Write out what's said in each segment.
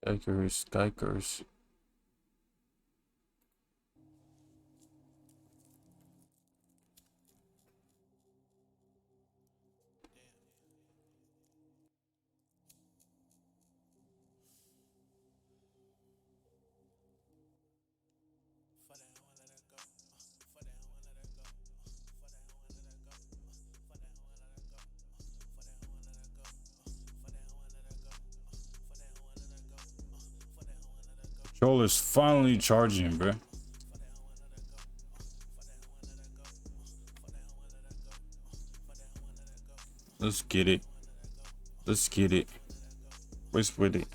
Skykers. Controller's finally charging, bro. Let's get it. Let's get it. What's with it?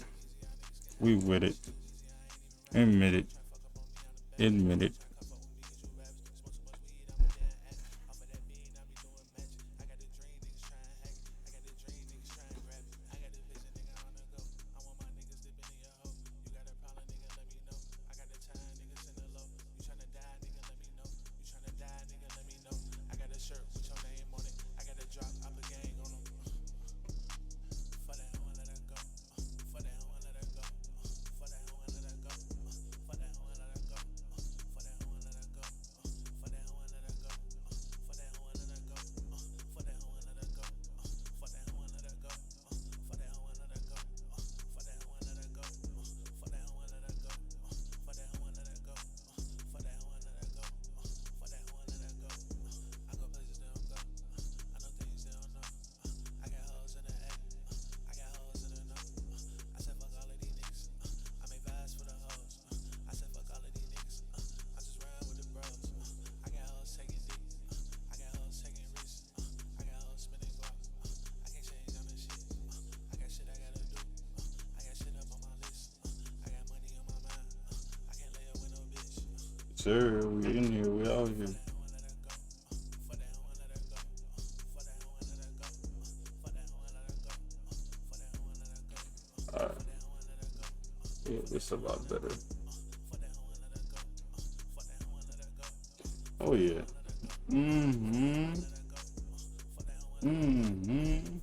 We with it. Admit it. Admit it. Sir, we in here, we out here. Alright. Yeah, this a lot better. Oh yeah. Mm-hmm. Mm-hmm.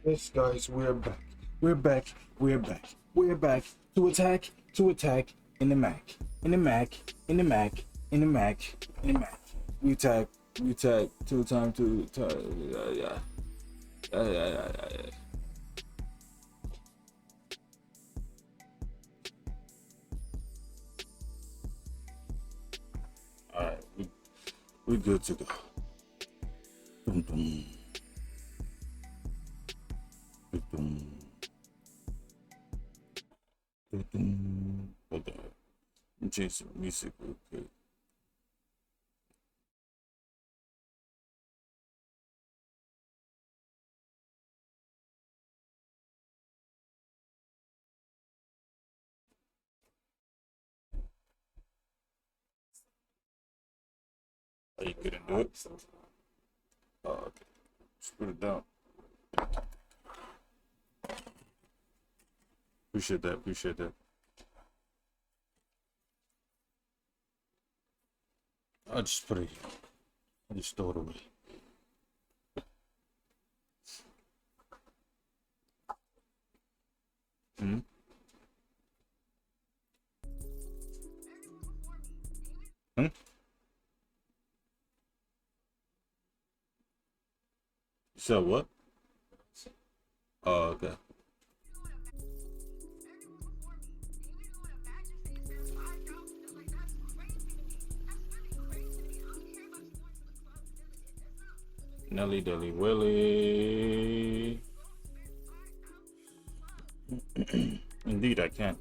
Yes, guys, we're back. We're back. We're back. We're back to attack. To attack in the Mac. In the Mac. In the Mac. In the Mac. In the Mac. We attack. We attack. Two time. Two time. Yeah. Yeah. All right. We're good to go. Dum dum. Dum dum. Hold on. Let me change some music real quick. Oh, you couldn't do it? Oh, okay. Just put it down. Appreciate that. Appreciate that. I'll just put it here. I'll just throw it away. Hmm? Hmm? You said what? Oh, okay. Nelly Dilly Willy. Indeed, I can.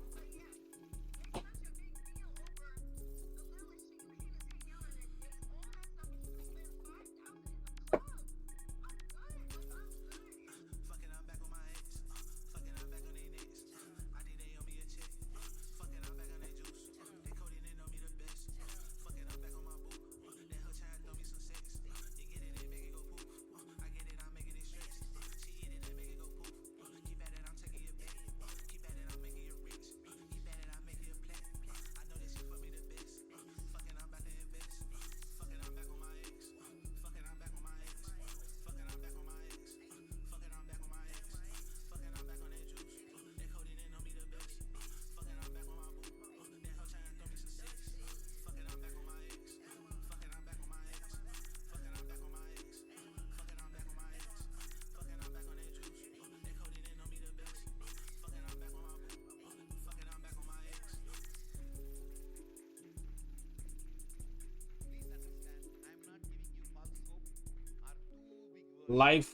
Life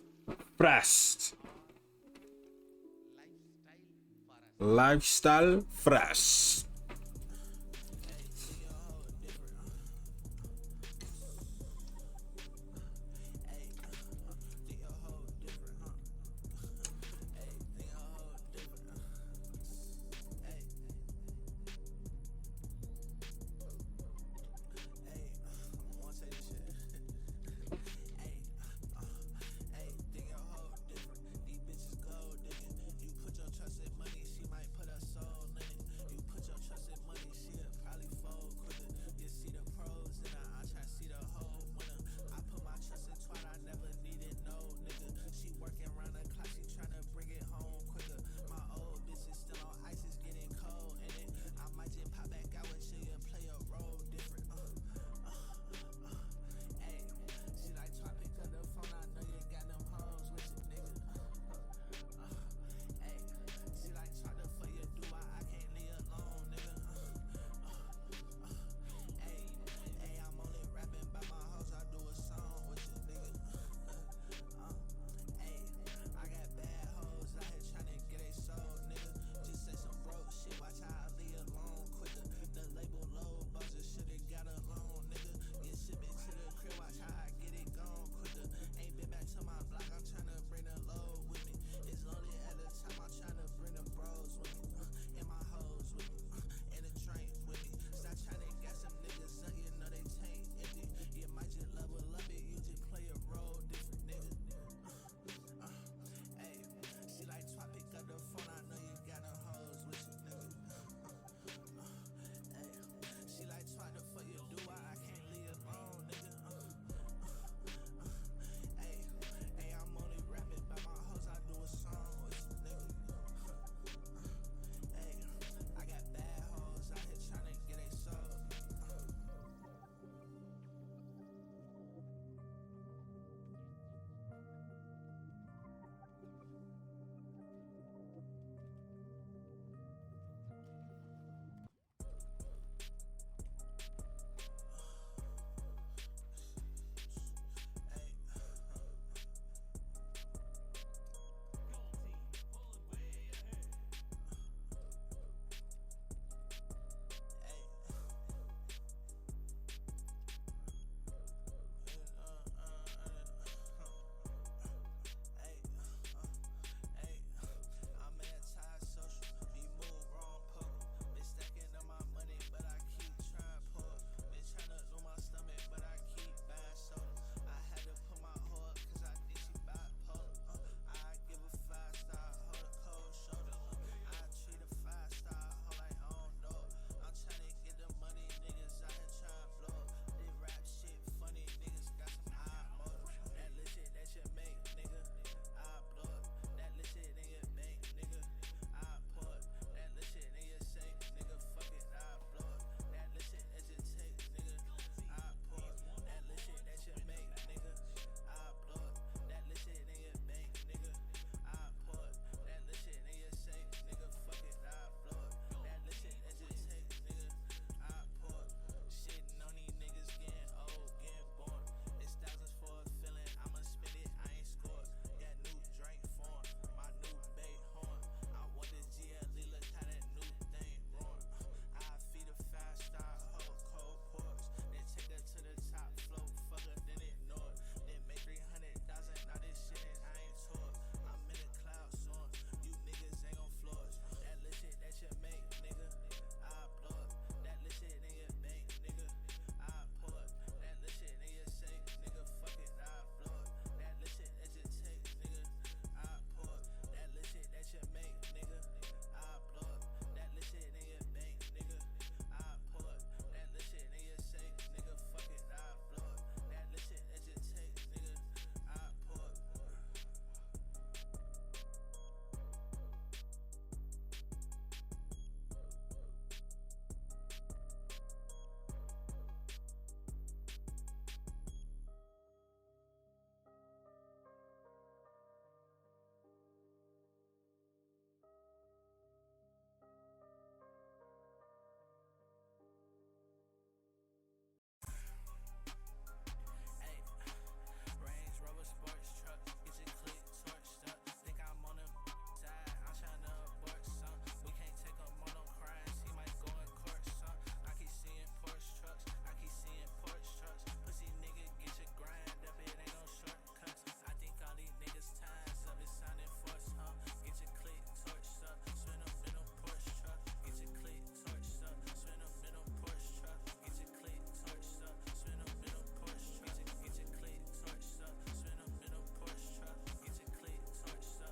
fast. Lifestyle fresh.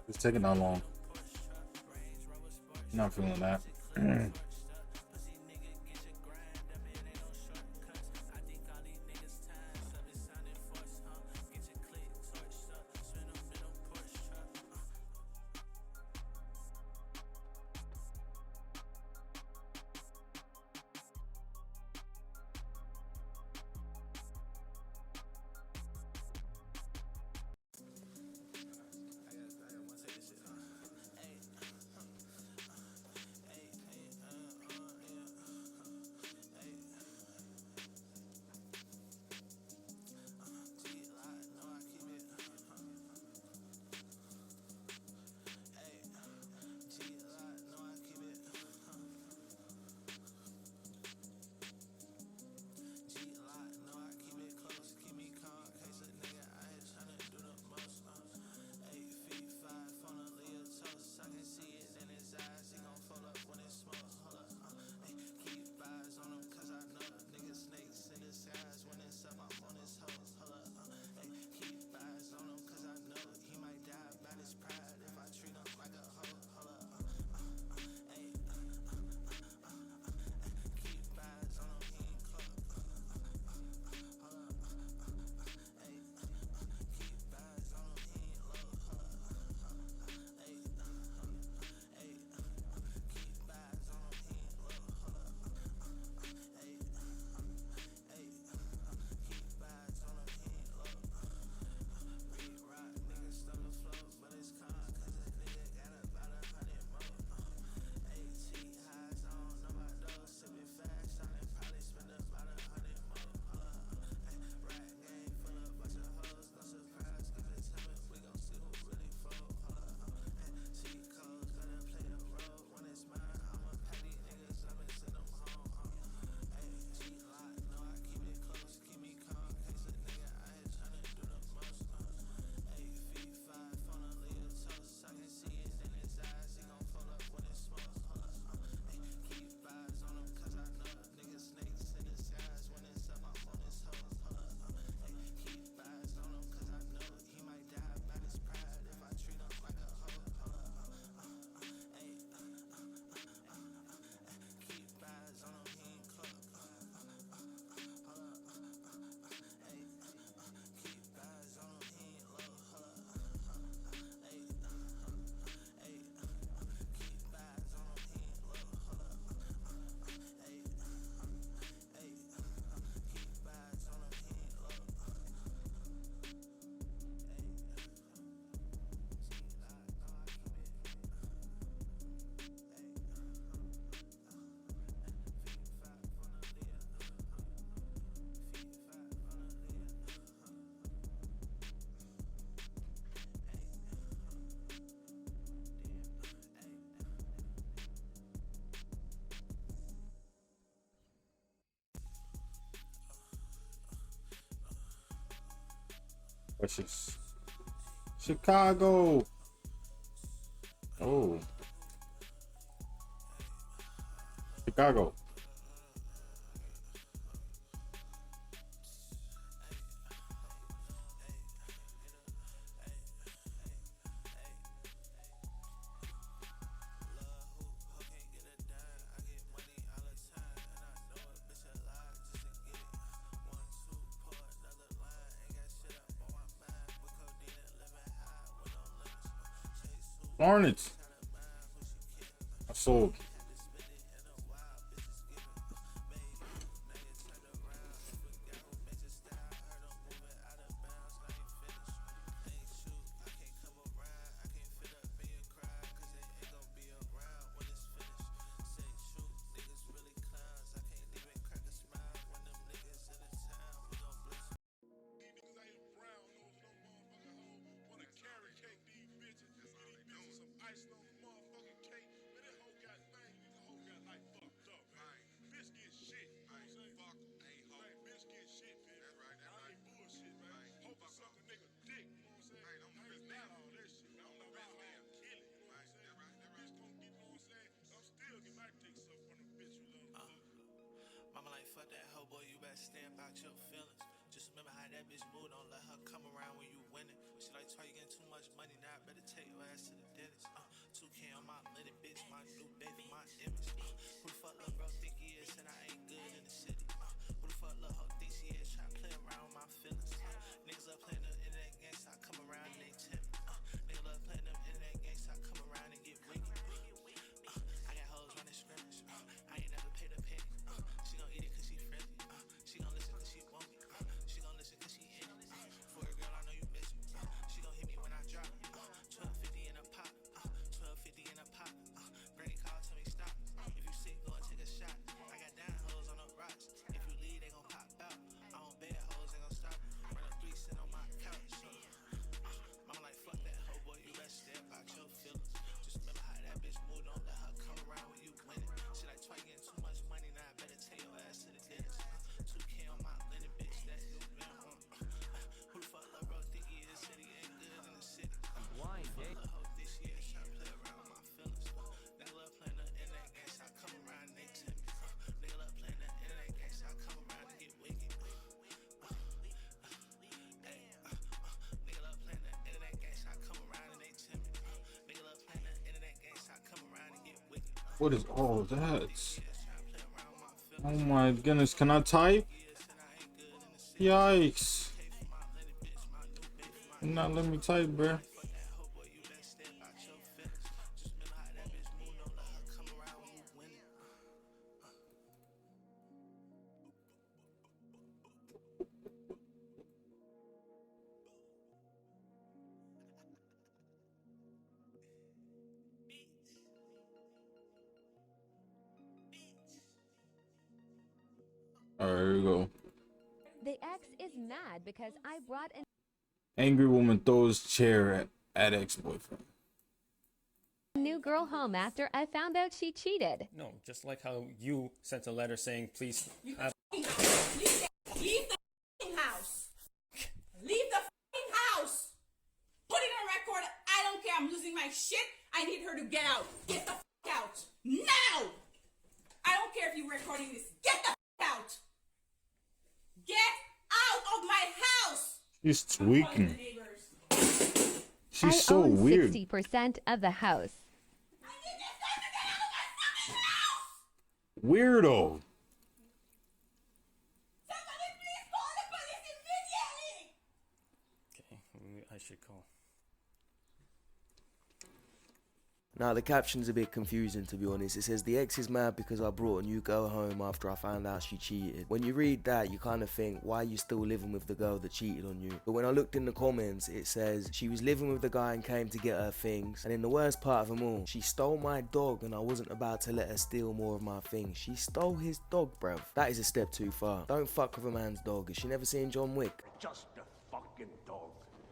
It's taking that long. Not feeling that. Which is Chicago. Oh, Chicago. Hornets. I sold. Mama like, fuck that hoe, boy, you better stand about your feelings. Just remember how that bitch moved, don't let her come around when you winning. She like, why you getting too much money now? I better take your ass to the dentist. 2K on my little bitch, my new baby, my image. Who the fuck little bro think he is? And I ain't good in the city. Who the fuck little hoe think she is? Try to play around with my feelings. Niggas love playing them internet games, so I come around and they timid. Niggas love playing them internet games, so I come around and get wicked. I got hoes running scrimmage. I ain't never paid a penny. She gon' eat it cause she friendly. She gon' listen cause she want me. She gon' listen cause she hit me. For a girl I know you miss me. She gon' hit me when I drop. 1250 in a pop. 1250 in a pop. Granny call, tell me stop. If you sick, go and take a shot. I got down hoes on the rocks. If you leave, they gon' pop out. I don't bad hoes, they gon' stop. Run up 3 sit on my couch. Mama like fuck that hoe, boy, you better stay about your feelings. Just remember how that bitch moved, don't let her come around when you winning. She like, twice getting too much money, now I better take your ass to the dentist. 2K on my linen, bitch, that you been on. Who the fuck love bro think he is? Said he ain't good in the city. Why, Jay? Who the hoe think she is? Try to play around with my feelings. Nigga love playing the internet game, so I come around and they tell me. Nigga love playing the internet game, so I come around and get wicked. Nigga love playing the internet game, so I come around and they tell me. Nigga love playing the internet game, so I come around and get wicked. What is all that? Oh my goodness, can I type? Yikes. Not let me type, bruh. Alright, here we go. The ex is mad because I brought an Angry woman throws chair at ex-boyfriend. new girl home after I found out she cheated. No, just like how you sent a letter saying, please have... Leave the house. Leave the house. Put it on record. I don't care. I'm losing my shit. I need her to get out. Get the out. Now. I don't care if you're recording this. Get the out. Get out of my house. She's tweaking. She's I so own weird. 60% of the house. I need this guy to get out of my fucking house. Weirdo. Somebody please call the police immediately. Okay, I should call. Now the caption's a bit confusing, to be honest. It says the ex is mad because I brought a new girl home after I found out she cheated. When you read that, you kind of think, why are you still living with the girl that cheated on you? But when I looked in the comments, it says she was living with the guy and came to get her things. And in the worst part of them all, she stole my dog and I wasn't about to let her steal more of my things. She stole his dog, bruv. That is a step too far. Don't fuck with a man's dog. Has she never seen John Wick? Just a fucking dog.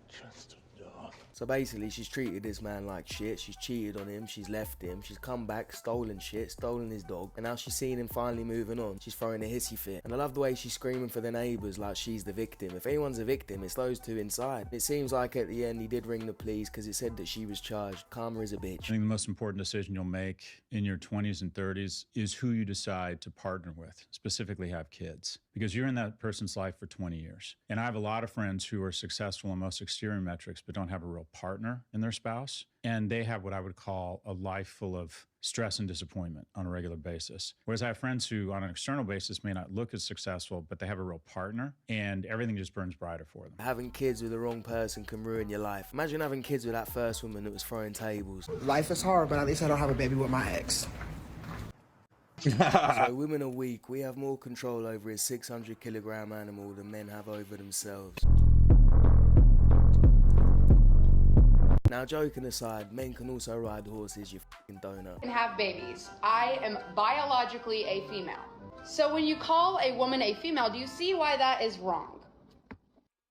Just a dog. So basically, she's treated this man like shit. She's cheated on him, she's left him, she's come back, stolen shit, stolen his dog, and now she's seen him finally moving on. She's throwing a hissy fit. And I love the way she's screaming for the neighbours like she's the victim. If anyone's a victim, it's those two inside. It seems like at the end he did ring the police because it said that she was charged. Karma is a bitch. I think the most important decision you'll make in your 20s and 30s is who you decide to partner with, specifically have kids, because you're in that person's life for 20 years. And I have a lot of friends who are successful in most exterior metrics, but don't have a real partner in their spouse. And they have what I would call a life full of stress and disappointment on a regular basis. Whereas I have friends who on an external basis may not look as successful, but they have a real partner and everything just burns brighter for them. Having kids with the wrong person can ruin your life. Imagine having kids with that first woman that was throwing tables. Life is hard, but at least I don't have a baby with my ex. So women are weak. We have more control over a 600-kilogram animal than men have over themselves. Now, joking aside, men can also ride horses, you f***ing donut. And have babies. I am biologically a female. So when you call a woman a female, do you see why that is wrong?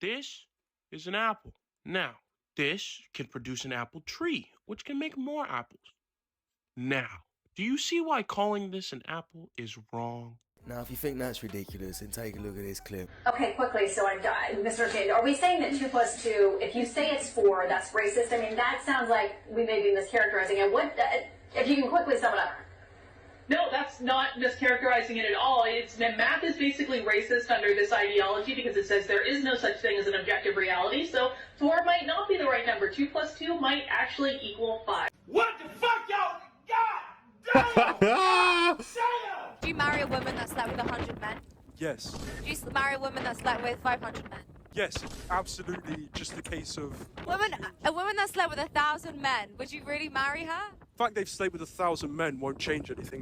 This is an apple. Now, this can produce an apple tree, which can make more apples. Now, do you see why calling this an apple is wrong? Now, if you think that's ridiculous, then take a look at this clip. Okay, quickly, so Mr. King, are we saying that 2 + 2, if you say it's 4, that's racist? I mean, that sounds like we may be mischaracterizing it. What, if you can quickly sum it up. No, that's not mischaracterizing it at all. Math is basically racist under this ideology because it says there is no such thing as an objective reality, so 4 might not be the right number. 2 plus 2 might actually equal 5. What the fuck, y'all? God damn! Do you marry a woman that slept with 100 men? Yes. Do you marry a woman that slept with 500 men? Yes, absolutely. Just a case of A woman that slept with 1,000 men, would you really marry her? the fact they've slept with 1,000 men won't change anything.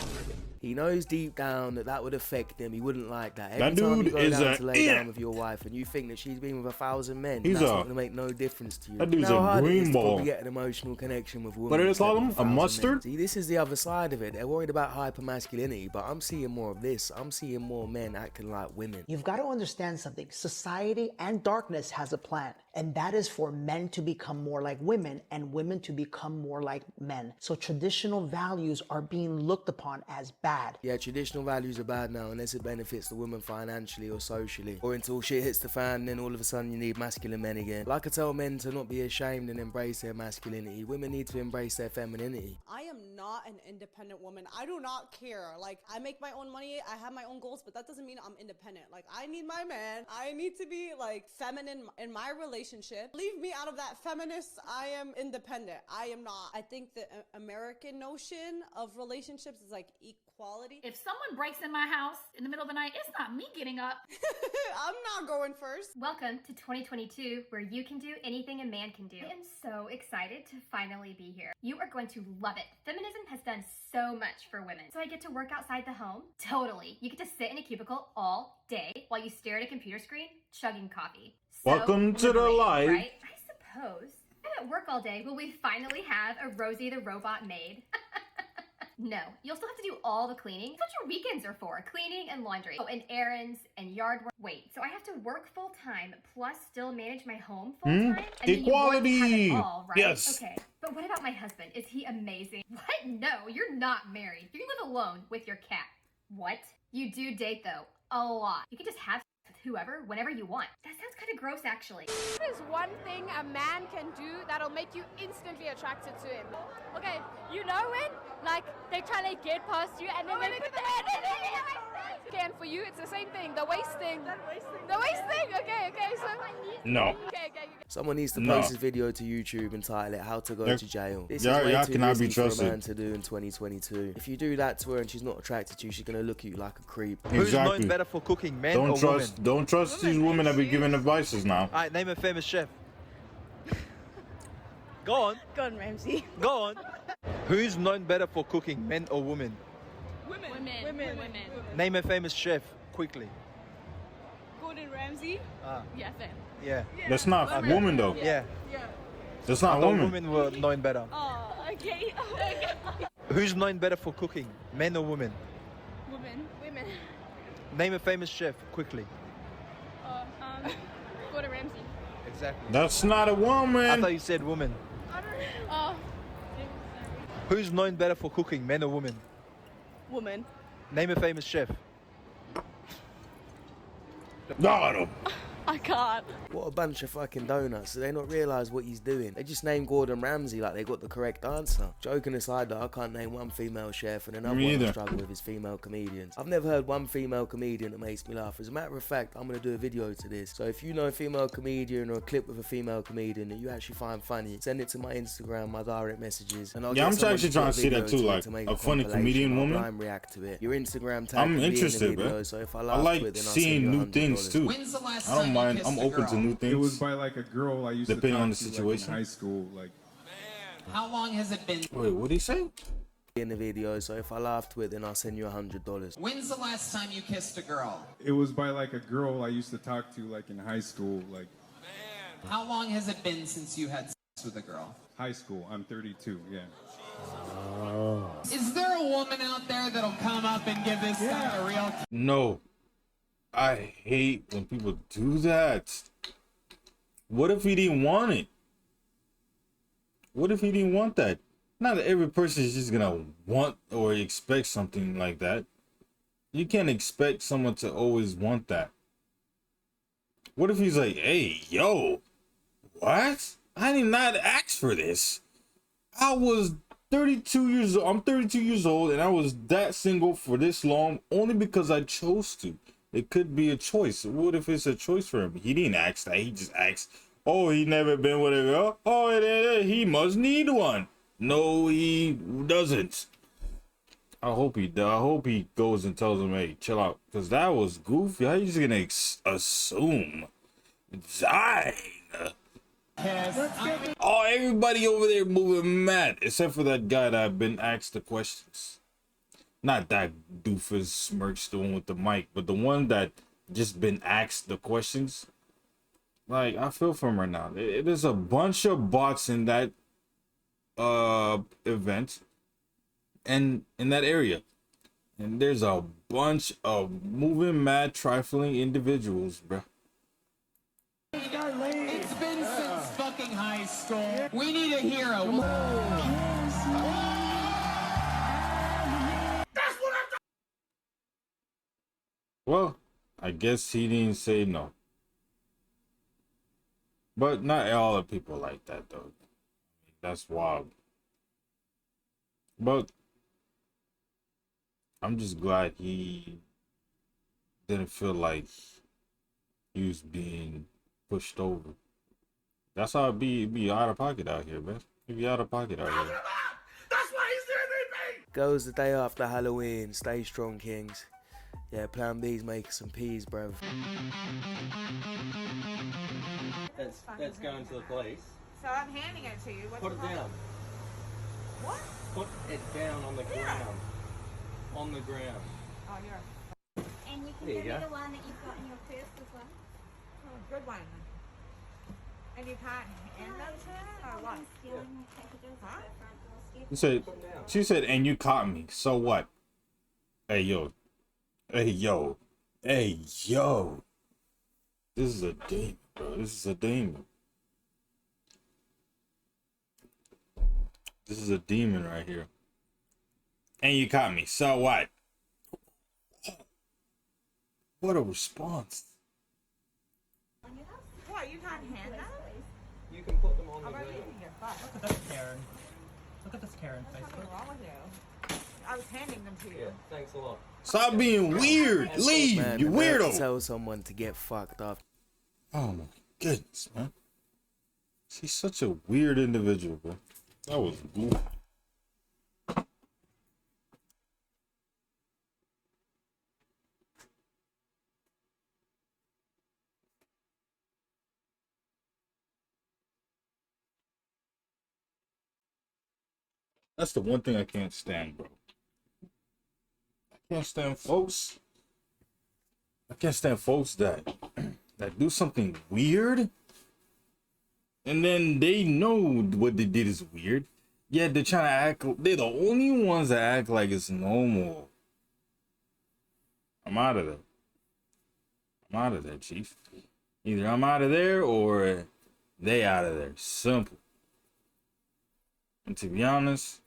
He knows deep down that that would affect him. He wouldn't like that. That Every time you dude go is down a to lay down with your wife and you think that she's been with 1,000 men, He's that's a- not going to make no difference to you. that dude's You know a how hard it is green to ball. probably get an emotional connection with women. What do they that call slept him? with A 1,000 men. mustard? See, this is the other side of it. They're worried about hypermasculinity, but I'm seeing more of this. I'm seeing more men acting like women. You've got to understand something. Society and darkness has a plan, and that is for men to become more like women and women to become more like men. So traditional values are being looked upon as bad. Yeah, traditional values are bad now unless it benefits the woman financially or socially. Or until shit hits the fan, then all of a sudden you need masculine men again. Like I tell men to not be ashamed and embrace their masculinity. Women need to embrace their femininity. I am not an independent woman. I do not care. Like, I make my own money, I have my own goals, but that doesn't mean I'm independent. Like, I need my man. I need to be, like, feminine in my relationship. Leave me out of that feminist. I am independent. I am not. I think the American notion of relationships is, like, equality. If someone breaks in my house in the middle of the night, it's not me getting up. I'm not going first. Welcome to 2022, where you can do anything a man can do. I am so excited to finally be here. You are going to love it. Feminism has done so much for women. So I get to work outside the home? Totally. You get to sit in a cubicle all day while you stare at a computer screen, chugging coffee. So Welcome to the liberating, life. Right? I suppose. I'm at work all day. Will we finally have a Rosie the Robot maid? No, you'll still have to do all the cleaning. That's what your weekends are for, cleaning and laundry. Oh, and errands and yard work. Wait, so I have to work full time plus still manage my home full time? And Equality. Then you want to have it all, right? Yes. Okay, but what about my husband? Is he amazing? What? No, you're not married. You live alone with your cat. What? You do date though, a lot. You can just have with whoever, whenever you want. That sounds kind of gross, actually. What is one thing a man can do that'll make you instantly attracted to him? Okay, you know when? Like, they try to get past you and then they put their hand in it. Okay, and for you, it's the same thing. The waist thing. The waist thing. Okay, so. No. Okay. Someone needs to No. post this video to YouTube and title it "How to Go Yeah. to Jail." This Yeah, is way yeah, too cannot be risky for a trusted. man to do in 2022. If you do that to her and she's not attracted to you, she's gonna look at you like a creep. Who's known Exactly. better for cooking, men Don't or trust. women? Don't trust these women that be giving advices now. Alright, name a famous chef. Go on. Gordon Ramsay. Go on. Who's known better for cooking, men or women? Women. Name a famous chef, quickly. Gordon Ramsay. Ah, Yeah, fam. yeah. That's not woman though. Yeah. That's I not thought woman. women were known better. Oh, okay. Who's known better for cooking, men or women? Women. Name a famous chef, quickly. Gordon Ramsay. Exactly. That's not a I woman. thought you said woman. Oh, Who's known better for cooking, men or women? woman. Name a famous chef. Got him. I can't. What a bunch of fucking donuts. Do they not realise what he's doing? They just named Gordon Ramsay like they got the correct answer. Joking aside, though, I can't name one female chef, and another Me one I either. struggle with is female comedians. I've never heard one female comedian that makes me laugh. As a matter of fact, I'm going to do a video to this. So if you know a female comedian or a clip with a female comedian that you actually find funny, send it to my Instagram, my direct messages, and I'll Yeah, get I'm someone actually to put trying a to see that video too, it like to make a funny compilation. comedian I'll woman. blind react to it. Your Instagram tag I'm can be in the interested, video, bro. so if I I laugh like to it, then I'll seeing send you new things $100. too. When's the last I don't time mind. you I'm kissed a open to girl? new things. It was by like a girl I used Depending to on talk the to, situation. like, in high school. Like, How long has it been? Wait, what did he say? In the video, so if I laugh to it, then I'll send you $100. When's the last time you kissed a girl? it was by like a girl I used to talk to, like in high school. Like, How long has it been since you had sex with a girl? high school. I'm 32. Yeah. Is there a woman out there that'll come up and give this guy a real No. I hate when people do that. What if he didn't want it? What if he didn't want that? Not every person is just gonna want or expect something like that. You can't expect someone to always want that. What if he's like, hey, yo, what? I did not ask for this. I was 32 years old. I'm 32 years old, and I was that single for this long only because I chose to. It could be a choice. What if it's a choice for him? He didn't ask that. He just asked, oh, he never been with a girl. Oh, he must need one. No, he doesn't. I hope he does. I hope he goes and tells him, hey, chill out. Because that was goofy. How you just going to assume? Dang. Oh, everybody over there moving mad. Except for that guy that I've been asked the questions. Not that doofus smirks, the one with the mic, but the one that just been asked the questions. Like, I feel for him right now. There's a bunch of bots in that event and in that area. And there's a bunch of moving mad, trifling individuals, bruh. It's been since fucking high school. We need a hero. Well, I guess he didn't say no. But not all the people like that, though. That's wild. But I'm just glad he didn't feel like he was being pushed over. That's how it be out of pocket out here, man. He be out of pocket out here. Goes the day after Halloween. Stay strong, Kings. Yeah, Plan B's making some peas, bruv. That's going to the police. So I'm handing it to you. What's Put it down. What? Put it down on the ground. On the ground. Oh, you're. And you can There give you me go. the one that you've got in your purse as well. Oh, good one. And you can't hand them to her, or what? Huh? She said, and you caught me. So what? Hey, yo. Hey, yo. Hey, yo. This is a demon, bro. This is a demon. This is a demon right here. And you caught me. So what? What a response. What, you can't hand them? You can put them on the I'm ground. reading your butt. Look at this Karen. Look at this Karen What's Facebook. wrong with you? I was handing them to you. Yeah, thanks a lot. Stop being weird. Leave, Man, you the nerve to weirdo. tell someone to get fucked up. Oh my goodness, man. She's such a weird individual, bro. That was goofy. That's the one thing I can't stand, bro. I can't stand folks. I can't stand folks that do something weird, and then they know what they did is weird. Yet they're trying to act. They're the only ones that act like it's normal. I'm out of there. I'm out of there, Chief. Either I'm out of there or they out of there. Simple. And to be honest,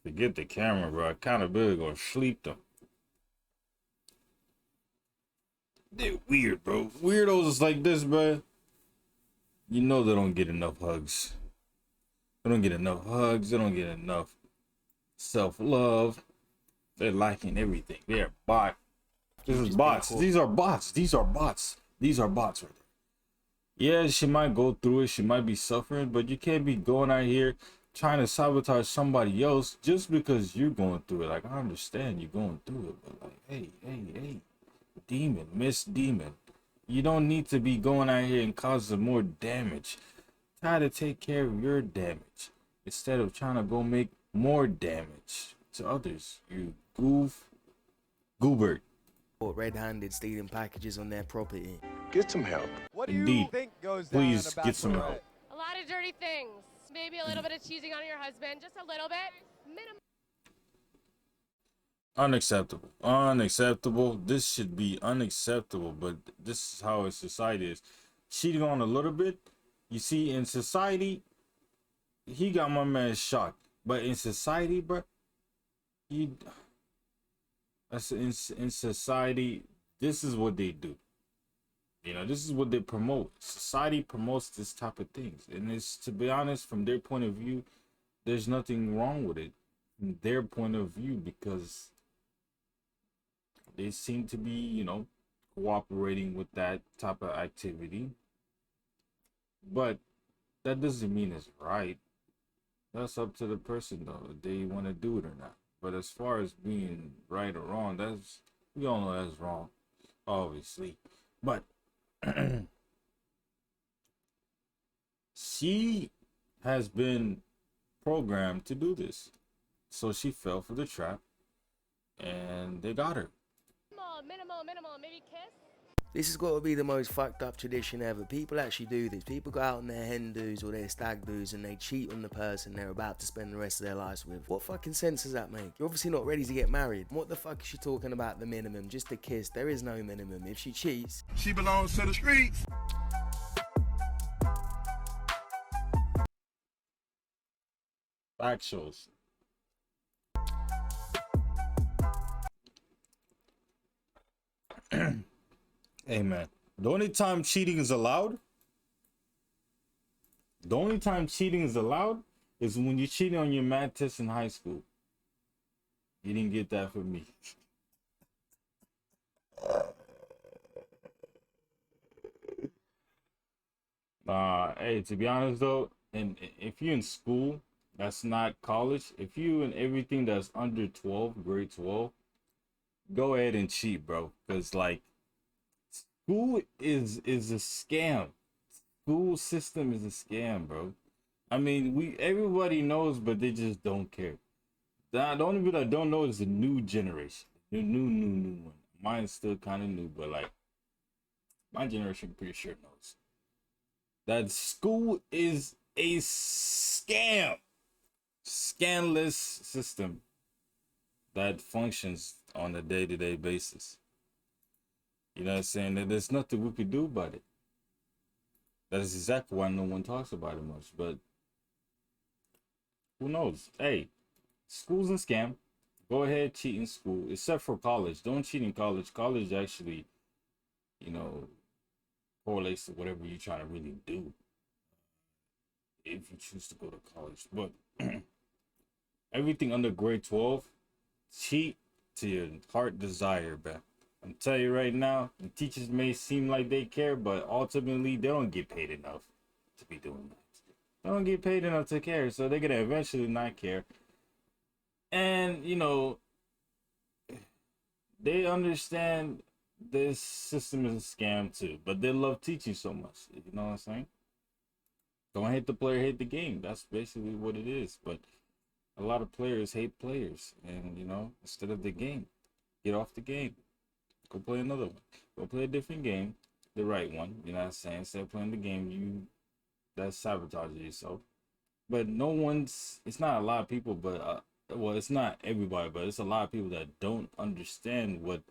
forget the camera, bro. Accountability gonna sleep them. They're weird, bro. Weirdos is like this, bro. You know they don't get enough hugs. They don't get enough hugs. They don't get enough self-love. They're liking everything. They're bot. This is bots. These are bots. These are bots. These are bots right there. Yeah, she might go through it. She might be suffering, but you can't be going out here trying to sabotage somebody else just because you're going through it. Like, I understand you're going through it, but like, hey. Demon, Miss Demon. You don't need to be going out here and causing more damage. Try to take care of your damage instead of trying to go make more damage to others. You goober. Red-handed stealing packages on their property. Get some help. What do you think goes down Please get some help. A lot of dirty things. Maybe a little bit of cheating on your husband. Just a little bit. Minimum. Unacceptable. Unacceptable. This should be unacceptable, but this is how society is. Cheating on a little bit. You see, in society, he got my man shocked. But in society, bro, that's in society, this is what they do. You know, this is what they promote. Society promotes this type of things. And it's, to be honest, from their point of view, there's nothing wrong with it from their point of view, because they seem to be, you know, cooperating with that type of activity. But that doesn't mean it's right. That's up to the person, though, if they want to do it or not. But as far as being right or wrong, that's, we all know that's wrong, obviously. But she has been programmed to do this, so she fell for the trap, and they got her. Minimal, maybe kiss. This has got to be the most fucked up tradition ever. People actually do this. People go out on their hen do's or their stag do's and they cheat on the person they're about to spend the rest of their lives with. What fucking sense does that make? You're obviously not ready to get married. What the fuck is she talking about the minimum? Just a kiss. There is no minimum. If she cheats, she belongs to the streets. Actuals. Hey man, the only time cheating is allowed, is when you're cheating on your math test in high school. You didn't get that from me. Hey, to be honest though, and if you're in school, that's not college. If you in everything that's under 12, grade 12, go ahead and cheat, bro. Cause like, school is a scam. School system is a scam, bro. I mean, everybody knows, but they just don't care. The only people that don't know is the new generation, the new one. Mine's still kind of new, but like, my generation pretty sure knows that school is a scam, scandalous system that functions on a day-to-day basis. You know what I'm saying? That there's nothing we could do about it. That is exactly why no one talks about it much. But who knows? Hey, school's a scam. Go ahead, cheat in school, except for college. Don't cheat in college. College actually, you know, correlates to whatever you're trying to really do, if you choose to go to college. But everything under grade 12, cheat to your heart desire, man. I'm telling you right now, the teachers may seem like they care, but ultimately they don't get paid enough to be doing that. They don't get paid enough to care, so they're gonna eventually not care. And you know, they understand this system is a scam too, but they love teaching so much. You know what I'm saying? Don't hate the player, hate the game. That's basically what it is. But a lot of players hate players, and you know, instead of the game, get off the game. Go play another one. Go play a different game, the right one. You know what I'm saying? Instead of playing the game, that's sabotaging yourself. But no one's. It's not a lot of people, but well, it's not everybody, but it's a lot of people that don't understand what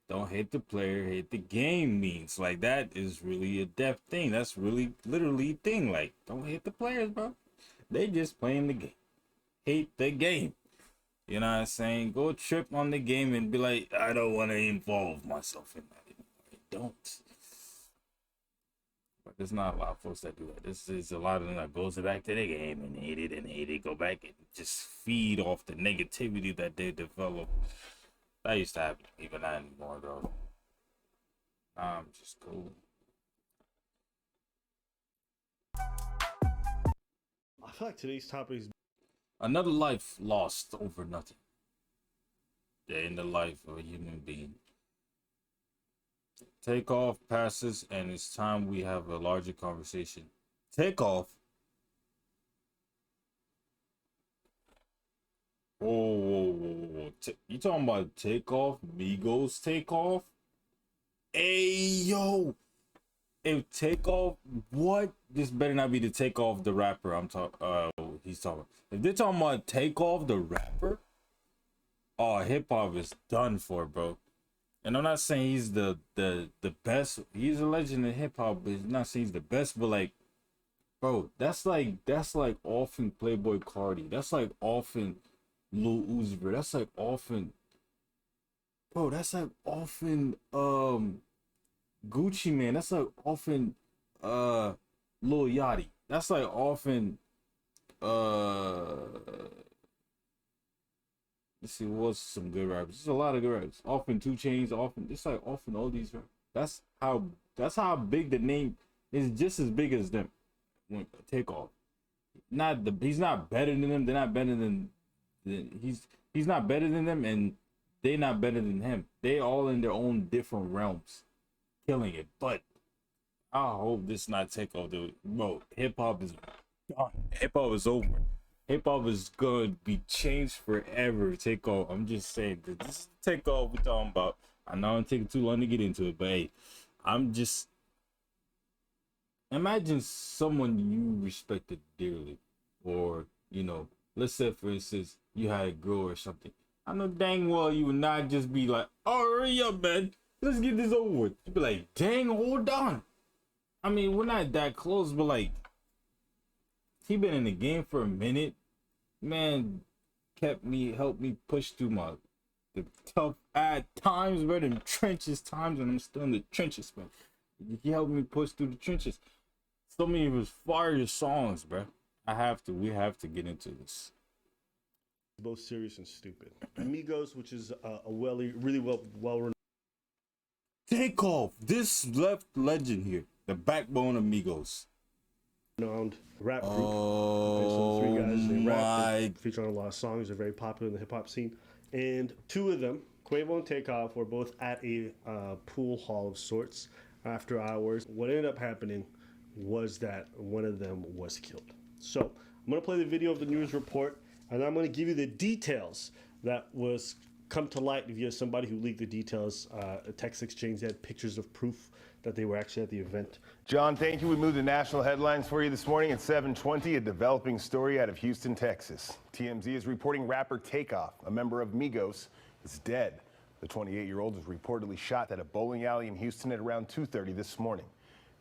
don't hate the player, hate the game means. Like, that is really a depth thing. That's really literally a thing. Like, don't hate the players, bro. They just playing the game. Hate the game. You know what I'm saying? Go trip on the game and be like, I don't want to involve myself in that anymore. I don't. But there's not a lot of folks that do that. This is a lot of them that goes back to the game and hate it, go back and just feed off the negativity that they develop. That used to happen, even not anymore though. I'm just cool. I feel like today's topic is another life lost over nothing. Day in the life of a human being. Takeoff passes, and it's time we have a larger conversation. Takeoff. Whoa. You talking about Takeoff? Migos Takeoff? Hey, yo. If Takeoff, what? This better not be the Takeoff the rapper he's talking. If they're talking about Takeoff the rapper, oh, hip-hop is done for, bro. And I'm not saying he's the best. He's a legend in hip-hop, but I'm not saying he's the best, but like, bro, that's like often Playboy Cardi. That's like often Lil Uzi Vert. That's like often, bro, that's like often Gucci Man. That's like often Lil Yachty. That's like often let's see, what's some good rappers? There's a lot of good rappers. Often 2 Chainz, often it's like often all these rappers. That's how big the name is, just as big as them. When Takeoff. He's not better than them. They're not better than he's not better than them, and they're not better than him. They all in their own different realms, killing it. But I hope this not Takeoff, dude. Bro, hip hop is done. Hip hop is over. Hip hop is gonna be changed forever. Takeoff. I'm just saying that this is Takeoff we're talking about. I know I'm taking too long to get into it, but hey, I'm just imagine someone you respected dearly, or let's say for instance you had a girl or something. I know dang well you would not just be like, "Oh, hurry up, man, let's get this over with." You'd be like, "Dang, hold on." I mean, we're not that close, but like, he been in the game for a minute, man. Helped me push through the tough times, bro. Them trenches times when I'm still in the trenches, man. He helped me push through the trenches. So many of his fire songs, bro. We have to get into this. Both serious and stupid. Migos, which is a really well Takeoff. This left legend here, the backbone of Migos. Renowned rap group. And so the 3 guys, they rap, they feature on a lot of songs. They're very popular in the hip hop scene. And 2 of them, Quavo and Takeoff, were both at a pool hall of sorts after hours. What ended up happening was that one of them was killed. So I'm going to play the video of the news report, and I'm going to give you the details that was come to light via somebody who leaked the details. A text exchange that had pictures of proof that they were actually at the event. John, thank you. We moved to national headlines for you this morning at 7:20. A developing story out of Houston, Texas. TMZ is reporting rapper Takeoff, a member of Migos, is dead. The 28-year-old was reportedly shot at a bowling alley in Houston at around 2:30 this morning.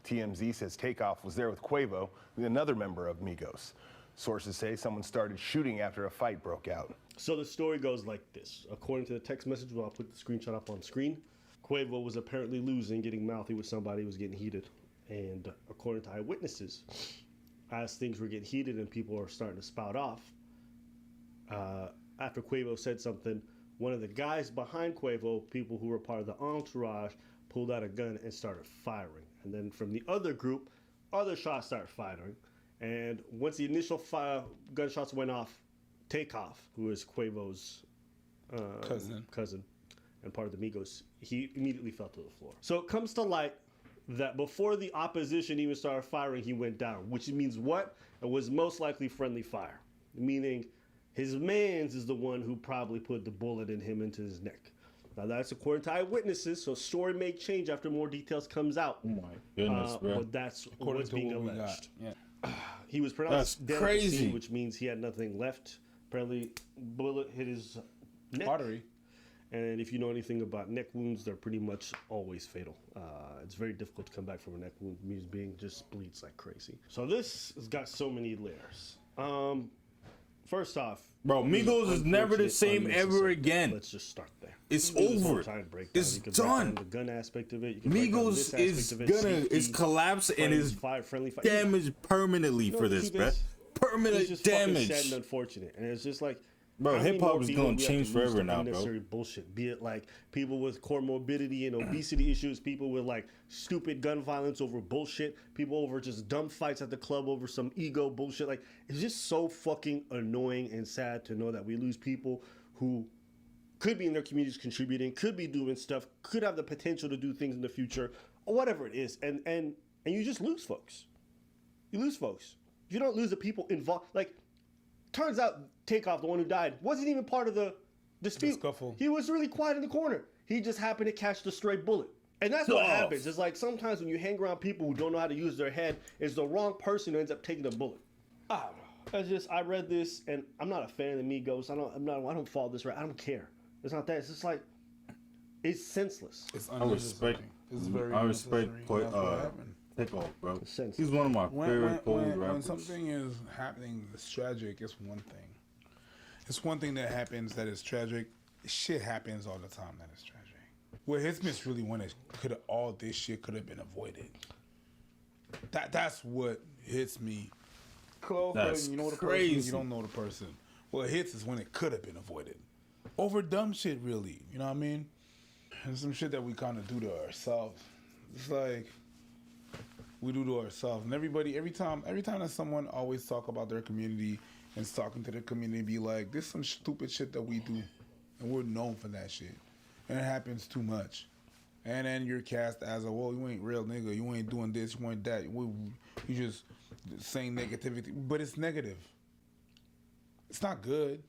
TMZ says Takeoff was there with Quavo, another member of Migos. Sources say someone started shooting after a fight broke out. So the story goes like this. According to the text message, I'll put the screenshot up on screen. Quavo was apparently losing, getting mouthy with somebody who was getting heated. And according to eyewitnesses, as things were getting heated and people are starting to spout off, after Quavo said something, one of the guys behind Quavo, people who were part of the entourage, pulled out a gun and started firing. And then from the other group, other shots started firing. And once the initial gunshots went off, Takeoff, who is Quavo's cousin and part of the Migos, he immediately fell to the floor. So it comes to light that before the opposition even started firing, he went down, which means what? It was most likely friendly fire, meaning his mans is the one who probably put the bullet in him into his neck. Now that's according to eyewitnesses, so story may change after more details comes out. Oh my goodness, bro. But that's According what's to being what we alleged. got. Yeah. He was pronounced dead at the crazy. scene, which means he had nothing left. Apparently, bullet hit his neck. Artery. And if you know anything about neck wounds, they're pretty much always fatal. It's very difficult to come back from a neck wound. Means being just bleeds like crazy. So this has got so many layers. First off, bro, Migos is never the same ever again. Let's just start there. It's over. It's done. The gun aspect of it. You can break down Migos this is aspect of it, is collapse and is friendly fire. damaged permanently for this, bro. Permanent it's just damage. Sad and unfortunate, and it's just like, bro, how many hip hop more is people gonna we have change to lose forever to now, bro. unnecessary bullshit. Be it like people with comorbidity and obesity issues, people with like stupid gun violence over bullshit, people over just dumb fights at the club over some ego bullshit. Like, it's just so fucking annoying and sad to know that we lose people who could be in their communities contributing, could be doing stuff, could have the potential to do things in the future, or whatever it is, and you just lose folks. You lose folks. If you don't lose the people involved, like, turns out Takeoff, the one who died, wasn't even part of the dispute. He was really quiet in the corner. He just happened to catch the stray bullet. And that's what happens. It's like sometimes when you hang around people who don't know how to use their head, it's the wrong person who ends up taking the bullet. I don't know. That's just, I read this and I'm not a fan of the Migos. I don't follow this right. I don't care. It's not that. It's just like, it's senseless. It's I respect. It's very I respect. Takeoff, bro. He's one of my favorite rappers. When something is happening that's tragic, it's one thing. It's one thing that happens that is tragic. Shit happens all the time that is tragic. Where his miss really wanted, all this shit could have been avoided. That's what hits me close, That's but you know the crazy. person, you don't know the person. What hits is when it could have been avoided. Over dumb shit, really. You know what I mean? And some shit that we kind of do to ourselves. It's like we do to ourselves. And every time that someone always talk about their community and talking to the community, be like, this some stupid shit that we do. And we're known for that shit. And it happens too much. And then you're cast as a, well, you ain't real nigga. You ain't doing this, you ain't that. You just saying negativity. But it's negative. It's not good.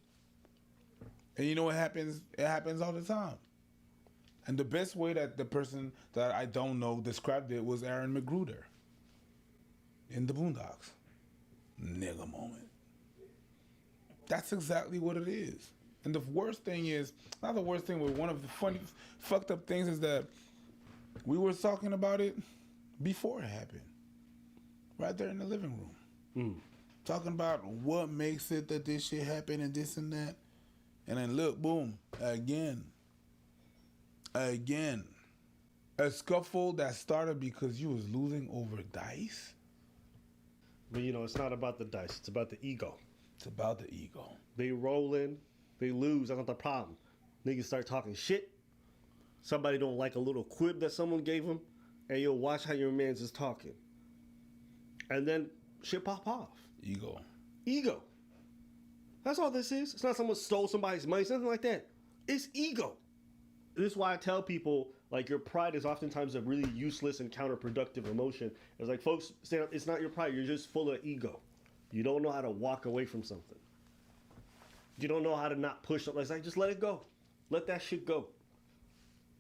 And you know what happens? It happens all the time. And the best way that the person that I don't know described it was Aaron McGruder in the Boondocks. Nigga moment. That's exactly what it is. And the worst thing is, not the worst thing, but one of the funny, fucked up things is that we were talking about it before it happened. Right there in the living room. Talking about what makes it that this shit happened and this and that. And then look, boom, again. A scuffle that started because you was losing over dice. But you know, it's not about the dice. It's about the ego. It's about the ego. They roll in, they lose. That's not the problem. Niggas start talking shit. Somebody don't like a little quib that someone gave them, and you'll watch how your man's is talking. And then shit pop off. Ego. That's all this is. It's not someone stole somebody's money. It's nothing like that. It's ego. This is why I tell people, like, your pride is oftentimes a really useless and counterproductive emotion. It's like, folks, stand up. It's not your pride. You're just full of ego. You don't know how to walk away from something. You don't know how to not push something. It's like, just let it go. Let that shit go.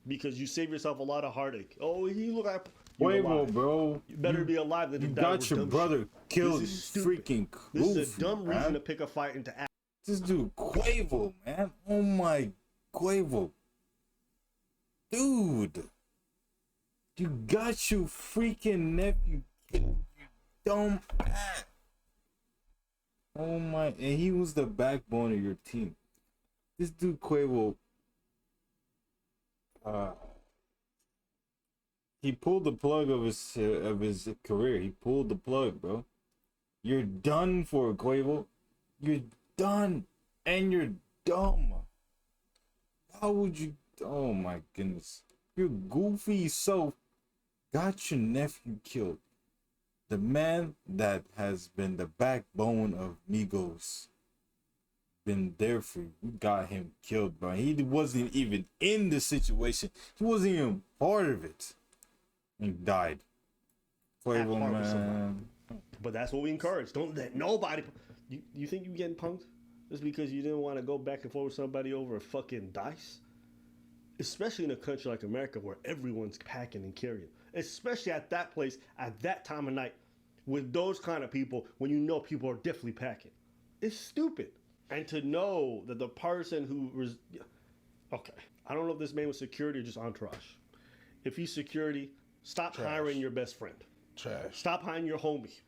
Because you save yourself a lot of heartache. Oh, he look like... Ḥuavo, bro. You better be alive than to die. You got your brother killed. This is stupid. Freaking This goofy, is a dumb man. reason to pick a fight and to act. This dude Ḥuavo, man. Oh my Ḥuavo. Dude. You got your freaking nephew killed, you dumb ass. Oh my, and he was the backbone of your team. This dude Ḥuavo, he pulled the plug of his career. He pulled the plug, bro. You're done for, Ḥuavo. You're done, and you're dumb. How would you? Oh my goodness, your goofy self got your nephew killed. The man that has been the backbone of Migos, been there for you. You got him killed, bro. He wasn't even in the situation. He wasn't even part of it. He died. Ḥuavo, man. But that's what we encourage. Don't let nobody... You think you getting punked just because you didn't want to go back and forth with somebody over a fucking dice? Especially in a country like America where everyone's packing and carrying. Especially at that place, at that time of night, with those kind of people, when you know people are definitely packing. It's stupid. And to know that the person who was... Okay, I don't know if this man was security or just entourage. If he's security, stop hiring your best friend. Stop hiring your homie.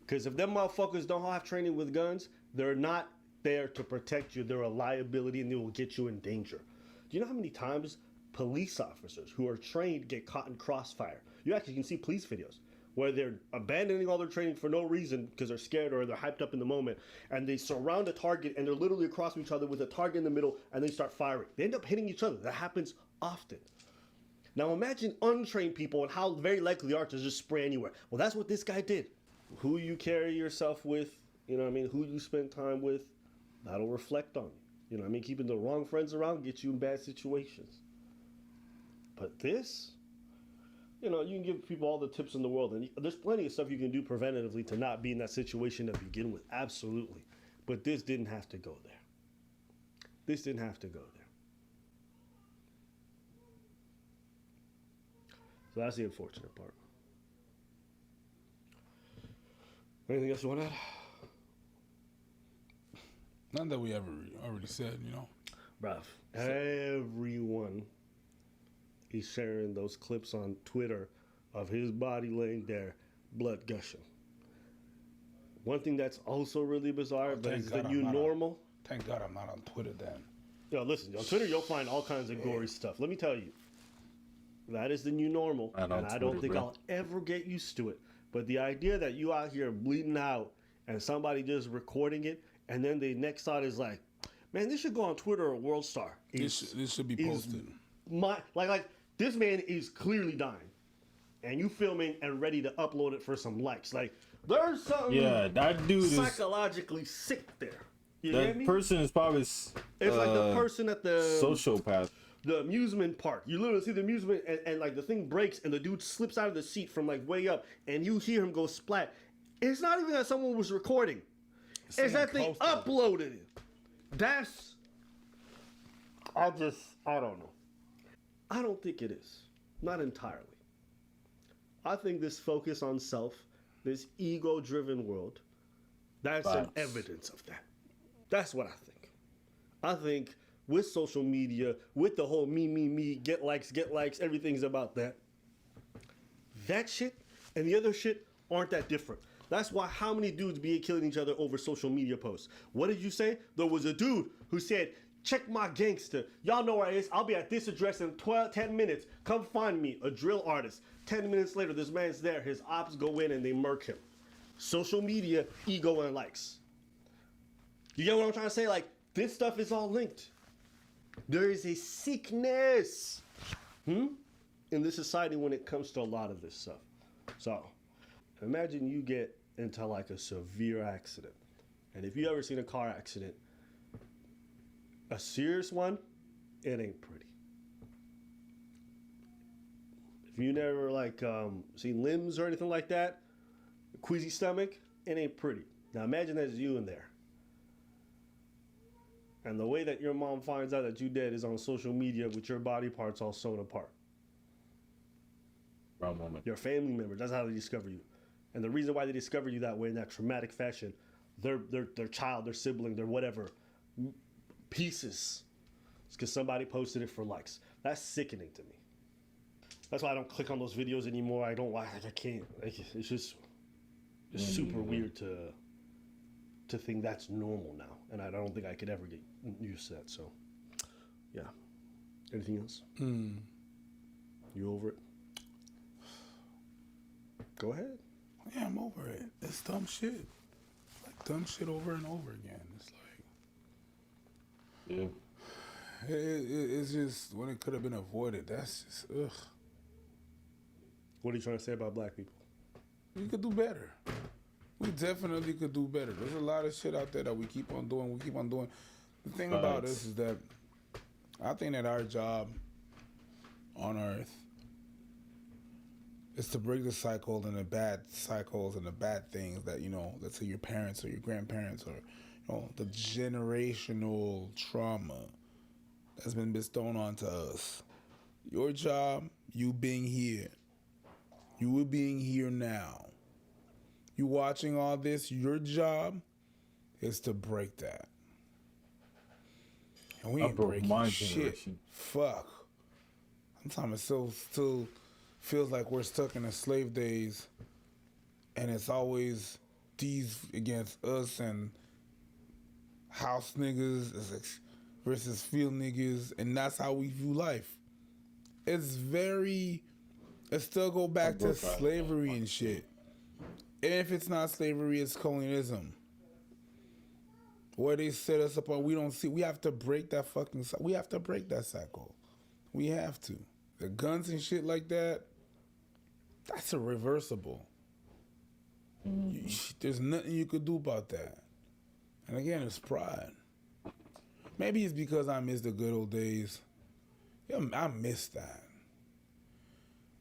Because if them motherfuckers don't have training with guns, they're not there to protect you. They're a liability and they will get you in danger. Do you know how many times police officers who are trained get caught in crossfire? You actually can see police videos where they're abandoning all their training for no reason because they're scared or they're hyped up in the moment, and they surround a target and they're literally across from each other with a target in the middle, and they start firing. They end up hitting each other. That happens often. Now imagine untrained people and how very likely they are to just spray anywhere. Well, that's what this guy did. Who you carry yourself with, you know what I mean, who you spend time with, that'll reflect on you. You know what I mean? Keeping the wrong friends around gets you in bad situations. But this, you know, you can give people all the tips in the world, and there's plenty of stuff you can do preventatively to not be in that situation to begin with. Absolutely. But this didn't have to go there. This didn't have to go there. So that's the unfortunate part. Anything else you want to add? None that we ever already said, you know. Bruv, everyone is sharing those clips on Twitter of his body laying there, blood gushing. One thing that's also really bizarre, but it's the new normal. Thank God I'm not on Twitter then. Yo, listen, on Twitter you'll find all kinds of gory stuff. Let me tell you, that is the new normal, and I don't think I'll ever get used to it. But the idea that you out here bleeding out and somebody just recording it, and then the next thought is like, man, this should go on Twitter or World Star. This should be posted. Like this man is clearly dying, and you filming and ready to upload it for some likes. Like there's something that dude psychologically sick there. You that get me? person is probably It's like the person at the sociopath. The amusement park. You literally see the amusement and like the thing breaks and the dude slips out of the seat from like way up and you hear him go splat. It's not even that someone was recording. It's that they uploaded it. That's I don't know. I don't think it is. Not entirely. I think this focus on self, this ego-driven world, that's an evidence of that. That's what I think. I think with social media, with the whole me, get likes, everything's about that. That shit and the other shit aren't that different. That's why how many dudes be killing each other over social media posts? What did you say? There was a dude who said, check my gangster. Y'all know where I is. I'll be at this address in 10 minutes. Come find me, a drill artist. 10 minutes later, this man's there. His ops go in and they murk him. Social media, ego, and likes. You get what I'm trying to say? Like, this stuff is all linked. There is a sickness in this society when it comes to a lot of this stuff. So, imagine you get into like a severe accident. And if you ever seen a car accident, a serious one, it ain't pretty. If you never like seen limbs or anything like that, a queasy stomach, it ain't pretty. Now imagine that's you in there. And the way that your mom finds out that you dead is on social media with your body parts all sewn apart. Wrong moment. Your family members, that's how they discover you. And the reason why they discover you that way in that traumatic fashion, their child, their sibling, their whatever, pieces. It's because somebody posted it for likes. That's sickening to me. That's why I don't click on those videos anymore. I don't like. I can't. It's just super weird to think that's normal now, and I don't think I could ever get used to that. So, yeah. Anything else? You over it? Go ahead. Yeah, I'm over it. It's dumb shit. Like dumb shit over and over again. It's like, it's just when it could have been avoided. That's just ugh. What are you trying to say about black people? We could do better. We definitely could do better. There's a lot of shit out there that we keep on doing. The thing about this is that I think that our job on Earth is to break the cycle and the bad cycles and the bad things that, you know, let's say your parents or your grandparents or, you know, the generational trauma that's been bestowed onto us. Your job, you being here, you being here now, you watching all this, your job is to break that. And we ain't breaking shit. Fuck. Sometimes it still feels like we're stuck in the slave days, and it's always these against us and house niggas versus field niggas, and that's how we view life. It still go back to slavery and shit. And if it's not slavery, it's colonialism. Where they set us up on, we have to break that fucking cycle. We have to break that cycle. We have to. The guns and shit like that, that's irreversible. There's nothing you could do about that. And again, it's pride. Maybe it's because I miss the good old days. Yeah, I miss that.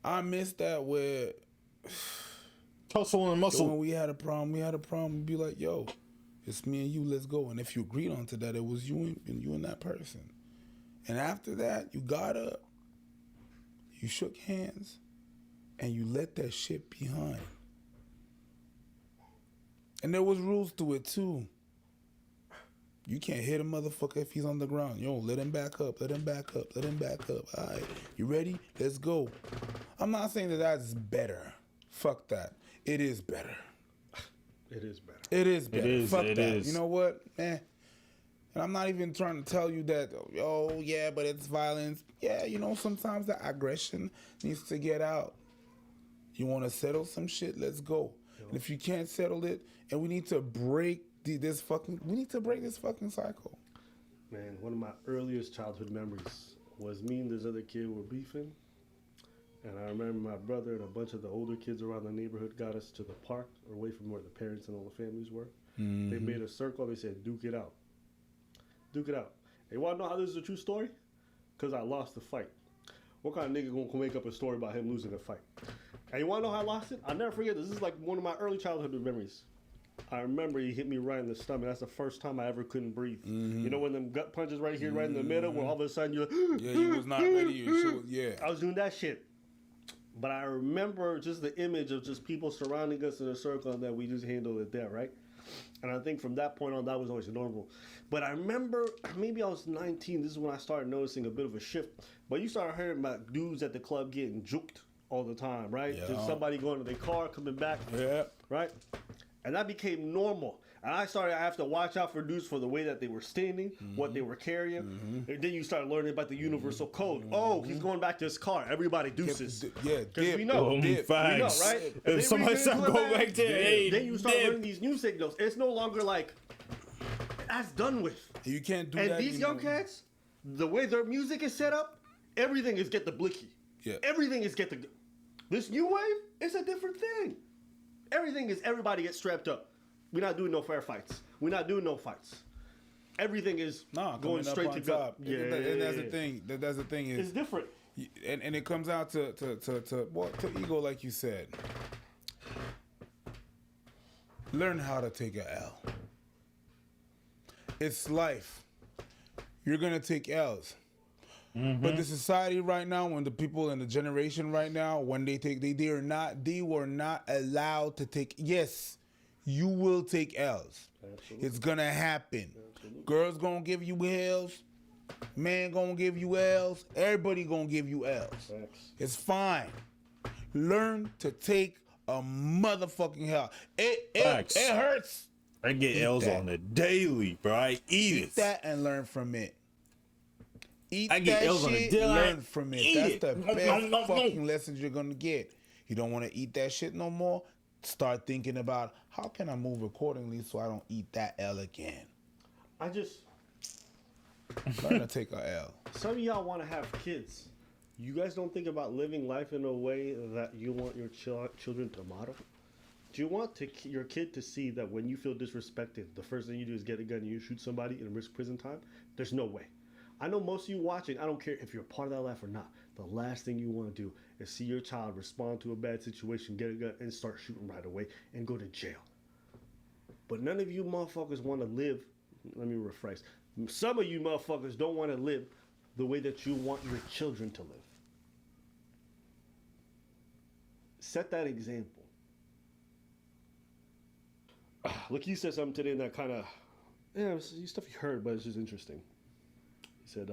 I miss that where hustle and muscle. When we had a problem, we'd be like, yo, it's me and you, let's go. And if you agreed onto that, it was you and that person. And after that, you got up, you shook hands, and you let that shit behind. And there was rules to it too. You can't hit a motherfucker if he's on the ground. Yo, let him back up, let him back up, let him back up. All right, you ready? Let's go. I'm not saying that that's better. Fuck that. It is better. It is better. It is better. Fuck that. You know what? And I'm not even trying to tell you that, oh, yeah, but it's violence. Yeah, you know, sometimes the aggression needs to get out. You want to settle some shit? Let's go. And if you can't settle it, and we need to break this fucking cycle. Man, one of my earliest childhood memories was me and this other kid were beefing. And I remember my brother and a bunch of the older kids around the neighborhood got us to the park, away from where the parents and all the families were. Mm-hmm. They made a circle. They said, "Duke it out. Duke it out." Hey, you want to know how this is a true story? Because I lost the fight. What kind of nigga gonna make up a story about him losing a fight? And you want to know how I lost it? I'll never forget this. This is like one of my early childhood memories. I remember he hit me right in the stomach. That's the first time I ever couldn't breathe. Mm-hmm. You know when them gut punches right here, right in the middle, where all of a sudden you're like, yeah, you was not ready. Yeah. I was doing that shit. But I remember just the image of just people surrounding us in a circle and that we just handled it there, right? And I think from that point on, that was always normal. But I remember, maybe I was 19, this is when I started noticing a bit of a shift. But you started hearing about dudes at the club getting juked all the time, right? Yeah. Just somebody going to their car, coming back, right? And that became normal. And I have to watch out for dudes for the way that they were standing, what they were carrying. And then you start learning about the universal code. Oh, he's going back to his car. Everybody deuces. Yeah, because we know. We know, right? If somebody start going back to then you start learning these new signals. It's no longer like, that's done with. You can't do that. And these young cats, the way their music is set up, everything is get the blicky. Yeah. Everything is get the... This new wave is a different thing. Everything is everybody gets strapped up. We're not doing no fair fights. We're not doing no fights. Everything is going straight to top. Yeah, and that's the thing. That's the thing is it's different. And it comes out to ego, like you said. Learn how to take a L. It's life. You're gonna take L's. But the society right now, when the people in the generation right now, when they were not allowed to take. Yes, you will take L's. Absolutely. It's gonna happen. Absolutely. Girls gonna give you L's. Man gonna give you L's. Everybody gonna give you L's. Thanks. It's fine. Learn to take a motherfucking L. It hurts. I get L's on the daily, bro. I eat that and learn from it. I get L's on the daily. Learn from it. That's the best fucking lessons you're gonna get. You don't want to eat that shit no more. Start thinking about how can I move accordingly so I don't eat that L again. I just learn to take a L. Some of y'all want to have kids. You guys don't think about living life in a way that you want your children to model? Do you want your kid to see that when you feel disrespected, the first thing you do is get a gun and you shoot somebody and risk prison time? There's no way. I know most of you watching, I don't care if you're a part of that life or not, the last thing you want to do is see your child respond to a bad situation, get a gun, and start shooting right away and go to jail. But none of you motherfuckers want to live, let me rephrase, some of you motherfuckers don't want to live the way that you want your children to live. Set that example. Look, he said something today that kind of, stuff you heard, but it's just interesting. He said,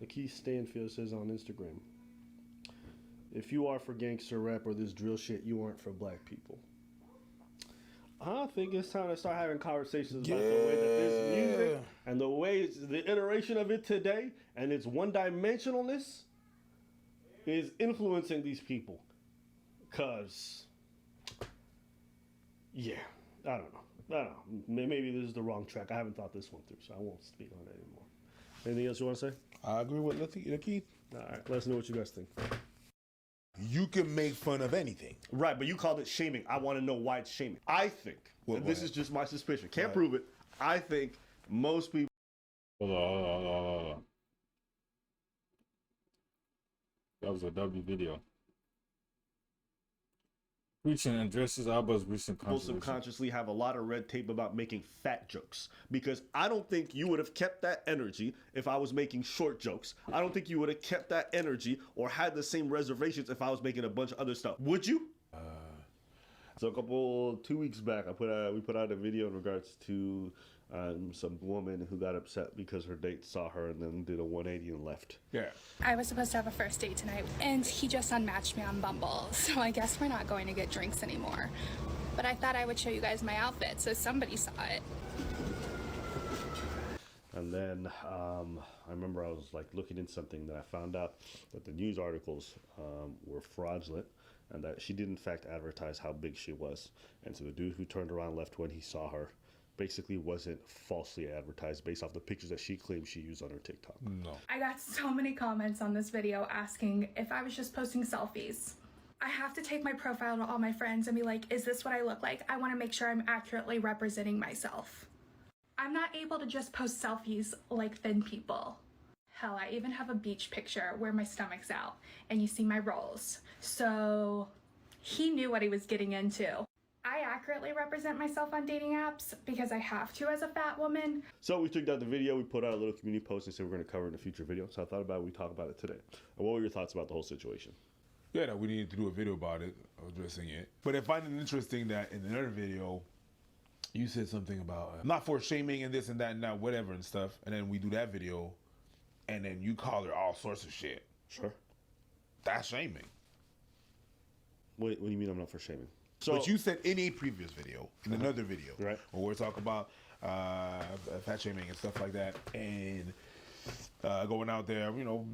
Lakeith Stanfield says on Instagram, if you are for gangster rap or this drill shit, you aren't for black people. I think it's time to start having conversations about the way that this music and the way the iteration of it today and its one-dimensionalness is influencing these people. Because, I don't know. Maybe this is the wrong track. I haven't thought this one through, so I won't speak on it anymore. Anything else you want to say? I agree with Lakeith. All right, let us know what you guys think. You can make fun of anything. Right, but you called it shaming. I want to know why it's shaming. I think, and this is just my suspicion, can't prove it, I think most people... Hold on. That was a W video. Preaching addresses Abba's recent People controversy. subconsciously have a lot of red tape about making fat jokes because I don't think you would have kept that energy if I was making short jokes. I don't think you would have kept that energy or had the same reservations if I was making a bunch of other stuff. Would you? So 2 weeks back, we put out a video in regards to some woman who got upset because her date saw her and then did a 180 and left. Yeah. I was supposed to have a first date tonight, and he just unmatched me on Bumble, so I guess we're not going to get drinks anymore. But I thought I would show you guys my outfit, so somebody saw it. And then I remember I was like looking into something that I found out that the news articles were fraudulent and that she did in fact advertise how big she was. And so the dude who turned around left when he saw her basically wasn't falsely advertised based off the pictures that she claimed she used on her TikTok. No. I got so many comments on this video asking if I was just posting selfies. I have to take my profile to all my friends and be like, is this what I look like? I want to make sure I'm accurately representing myself. I'm not able to just post selfies like thin people. Hell, I even have a beach picture where my stomach's out and you see my rolls. So he knew what he was getting into. I accurately represent myself on dating apps because I have to as a fat woman. So we took out the video, we put out a little community post and said we're going to cover it in a future video. So I thought about it, we talk about it today. And what were your thoughts about the whole situation? Yeah, that we needed to do a video about it, addressing it. But I find it interesting that in another video, you said something about not for shaming and this and that and that, whatever and stuff. And then we do that video, and then you call her all sorts of shit. Sure. That's shaming. What do you mean I'm not for shaming? So, but you said in a previous video, in another video, right, where we're talking about fat shaming and stuff like that, and going out there, you know,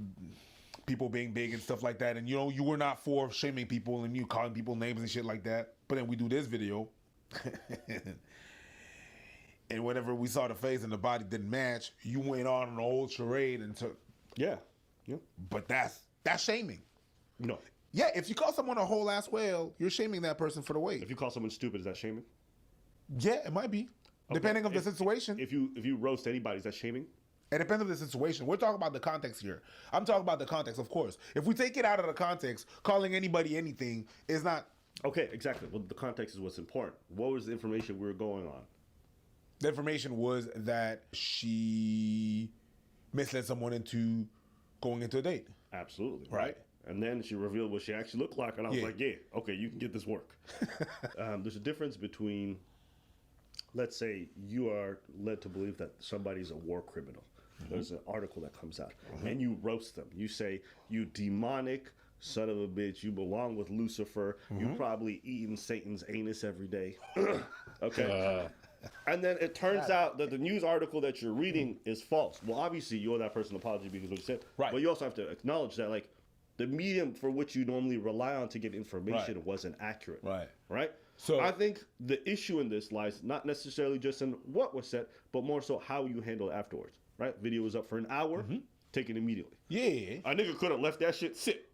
people being big and stuff like that, and you know, you were not for shaming people and you calling people names and shit like that. But then we do this video, and whenever we saw the face and the body didn't match, you went on an old charade and took. Yeah. But that's shaming. No. Yeah, if you call someone a whole ass whale, you're shaming that person for the weight. If you call someone stupid, is that shaming? Yeah, it might be. Okay. Depending on the situation. If you roast anybody, is that shaming? It depends on the situation. We're talking about the context here. I'm talking about the context, of course. If we take it out of the context, calling anybody anything is not. Okay, exactly. Well, the context is what's important. What was the information we were going on? The information was that she misled someone into going into a date. Absolutely. Right. And then she revealed what she actually looked like, and I was like, yeah, okay, you can get this work. There's a difference between, let's say, you are led to believe that somebody's a war criminal. Mm-hmm. There's an article that comes out, and you roast them. You say, you demonic son of a bitch, you belong with Lucifer, you probably eating Satan's anus every day. Okay? And then it turns out that the news article that you're reading is false. Well, obviously, you owe that person an apology because of what you said. Right. But you also have to acknowledge that, like, the medium for which you normally rely on to get information wasn't accurate. Right? So I think the issue in this lies not necessarily just in what was said, but more so how you handle it afterwards. Right? Video was up for an hour, take it immediately. Yeah. A nigga could have left that shit sit.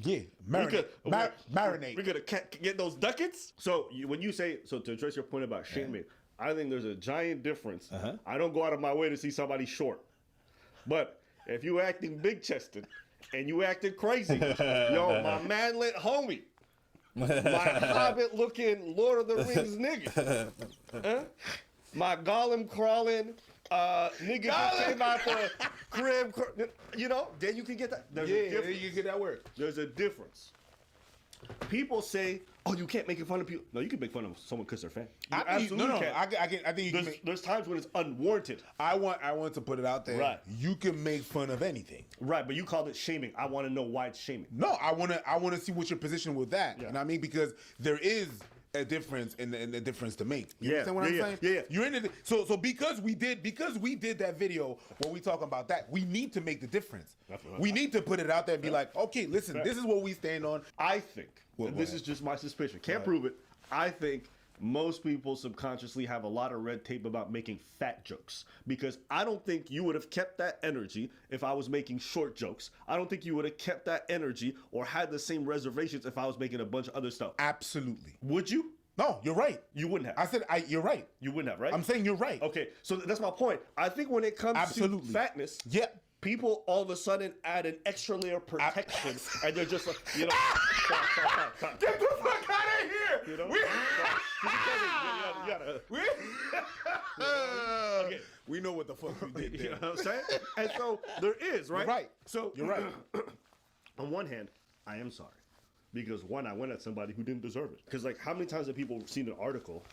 Yeah. Marinate. We're going to get those ducats. So when you say, so to address your point about shaming, I think there's a giant difference. I don't go out of my way to see somebody short. But if you acting big-chested, and you acted crazy. Yo, my manlet homie. My hobbit-looking Lord of the Rings nigga. My golem crawling nigga that came out the crib. You know, then you can get that. There's a difference. You can get that word. There's a difference. People say, oh, you can't make fun of people. No, you can make fun of someone because they're fat. I think you can. There's times when it's unwarranted. I want to put it out there. Right. You can make fun of anything. Right, but you called it shaming. I want to know why it's shaming. No, I want to see what your position with that. You know what I mean? Because there is a difference in the difference to make. You understand what I'm saying? Yeah. You're in it. So because we did that video where we talking about that, we need to make the difference. We need to put it out there and be like, okay, listen, this is what we stand on. I think, this is just my suspicion, can't prove it, I think most people subconsciously have a lot of red tape about making fat jokes, because I don't think you would have kept that energy if I was making short jokes. I don't think you would have kept that energy or had the same reservations if I was making a bunch of other stuff. Absolutely. Would you? No, you're right. You wouldn't have. I said you're right. You wouldn't have, right? I'm saying you're right. Okay, so that's my point. I think when it comes to fatness, people all of a sudden add an extra layer of protection, and they're just like, you know, get the fuck out of here. You know, we know what the fuck we did there. You know what I'm saying? And so there is, right? You're right. So you're right. On one hand, I am sorry. Because one, I went at somebody who didn't deserve it. Because like, how many times have people seen an article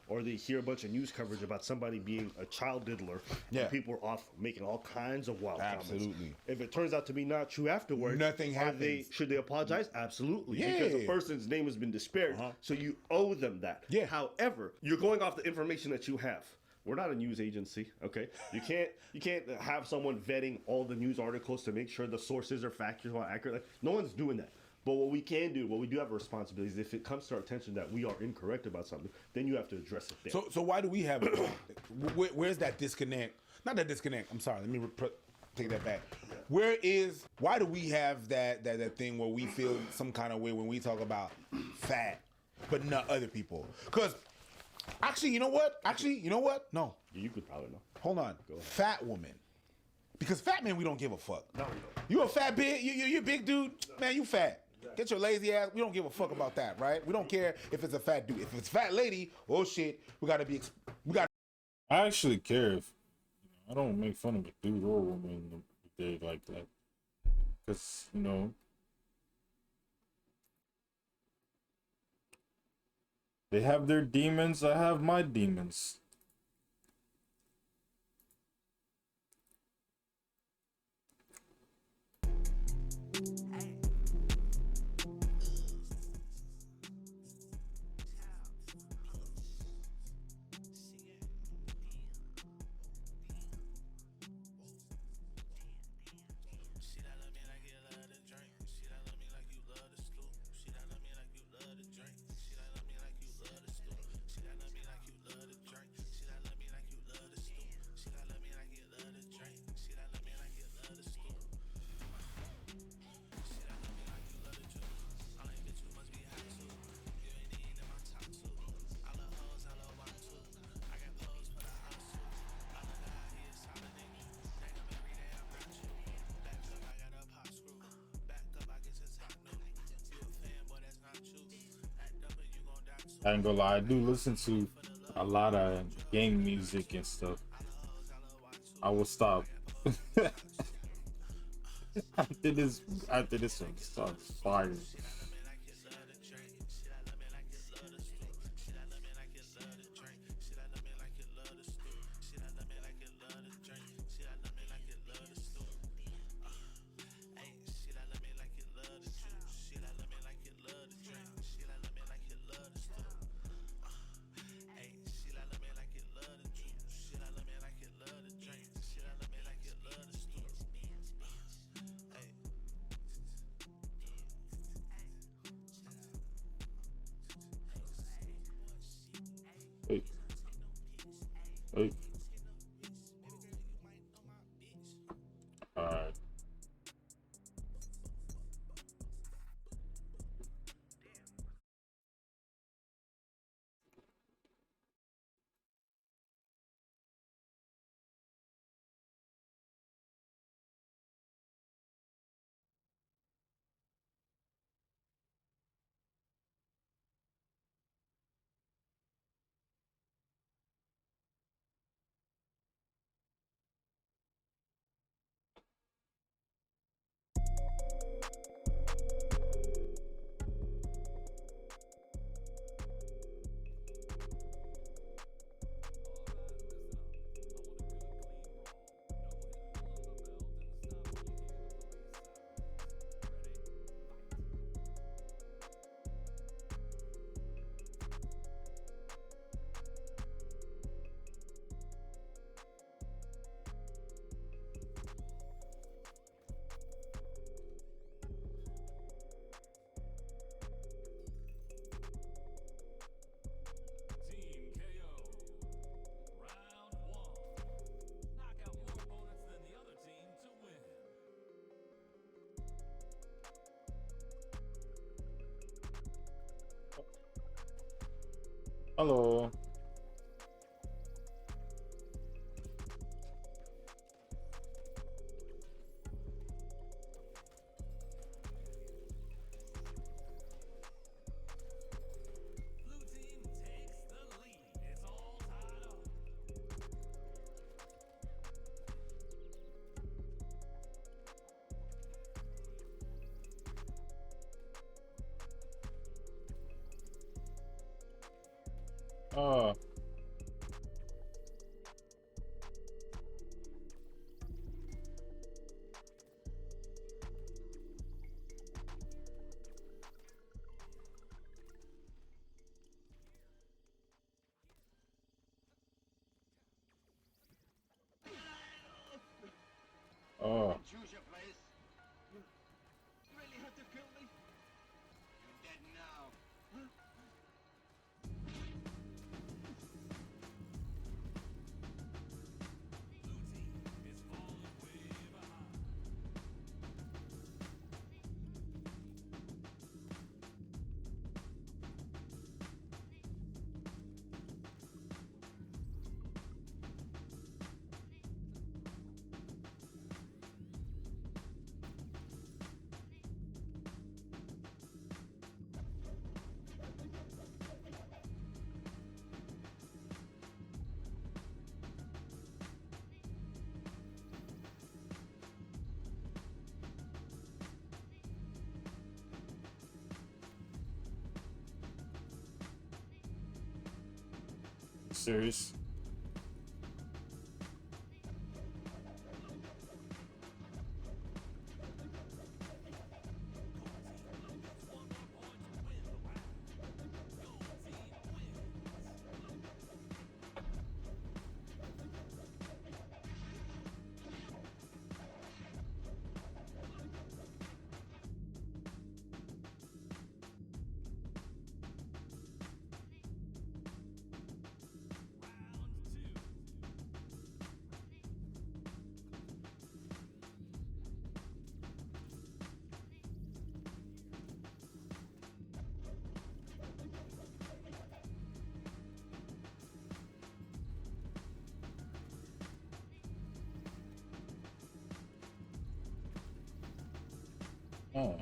or they hear a bunch of news coverage about somebody being a child diddler and people are off making all kinds of wild comments. If it turns out to be not true afterwards, nothing happens. Should they apologize? Absolutely. Yeah. Because the person's name has been disparaged. So you owe them that. Yeah. However, you're going off the information that you have. We're not a news agency, okay? You can't have someone vetting all the news articles to make sure the sources are factual and accurate. Like, no one's doing that. But what we can do, what we do have a responsibility is if it comes to our attention that we are incorrect about something, then you have to address it there. So why do we have it? Where's that disconnect? Not that disconnect. I'm sorry. Let me take that back. Why do we have that thing where we feel some kind of way when we talk about fat, but not other people? Because actually, you know what? No. You could probably know. Hold on. Go ahead. Fat woman. Because fat men, we don't give a fuck. No, we don't. You a fat bitch? You a big dude? Man, you fat. Get your lazy ass. We don't give a fuck about that, right? We don't care if it's a fat dude. If it's a fat lady, oh shit, we gotta. I actually care if I don't make fun of a dude or a woman if they like that, because they have their demons. I have my demons. I ain't gonna lie, I do listen to a lot of gang music and stuff. I will stop. after this one starts firing. Hey. Alright. Hello. Serious? Oh.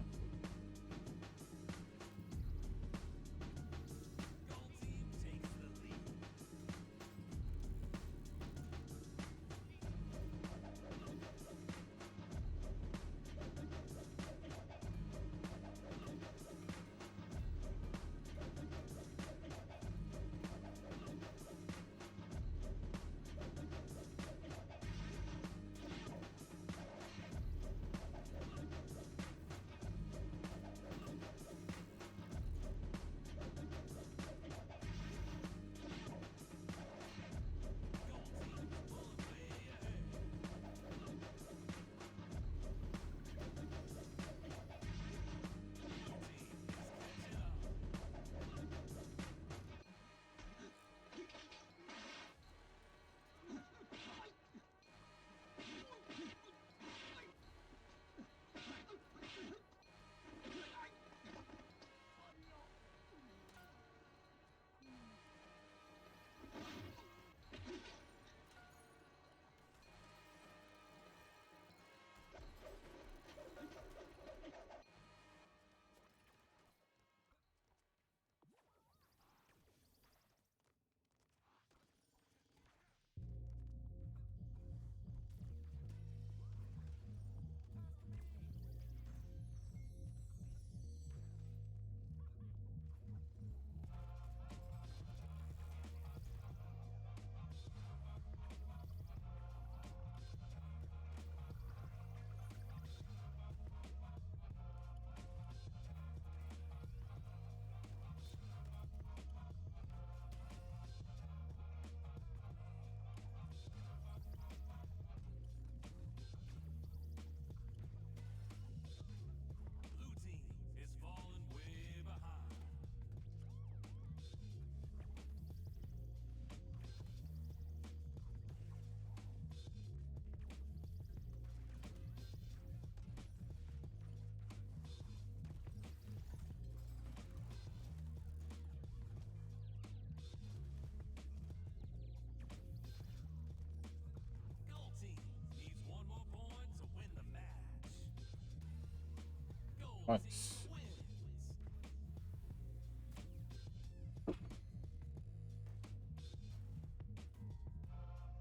Nice.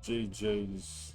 JJ's.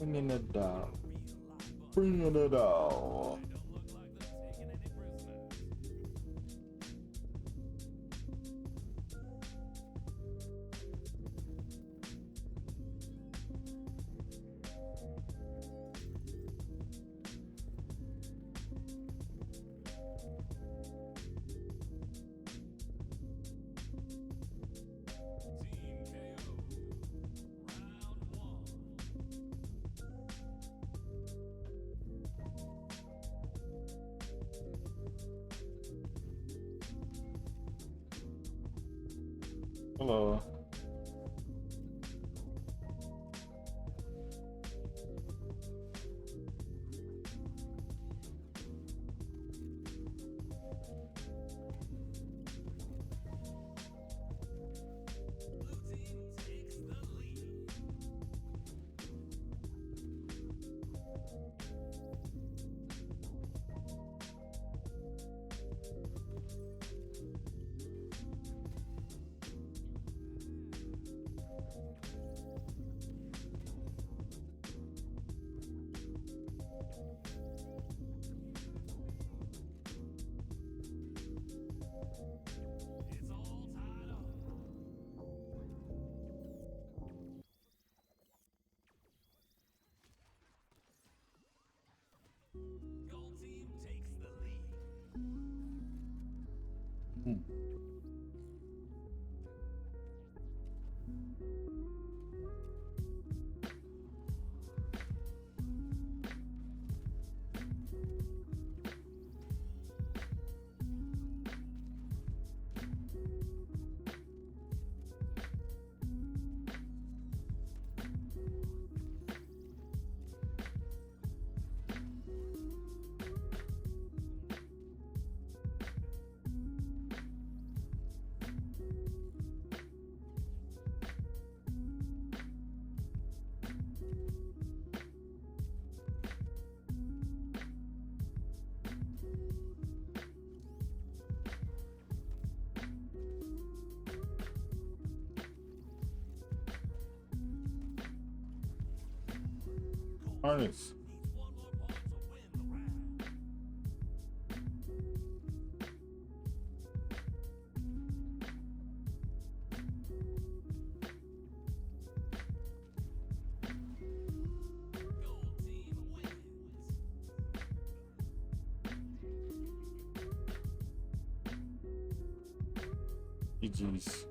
Bringing it down. Bringing it down. Hello. Harness. GG's.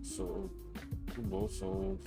Sold. Both sold.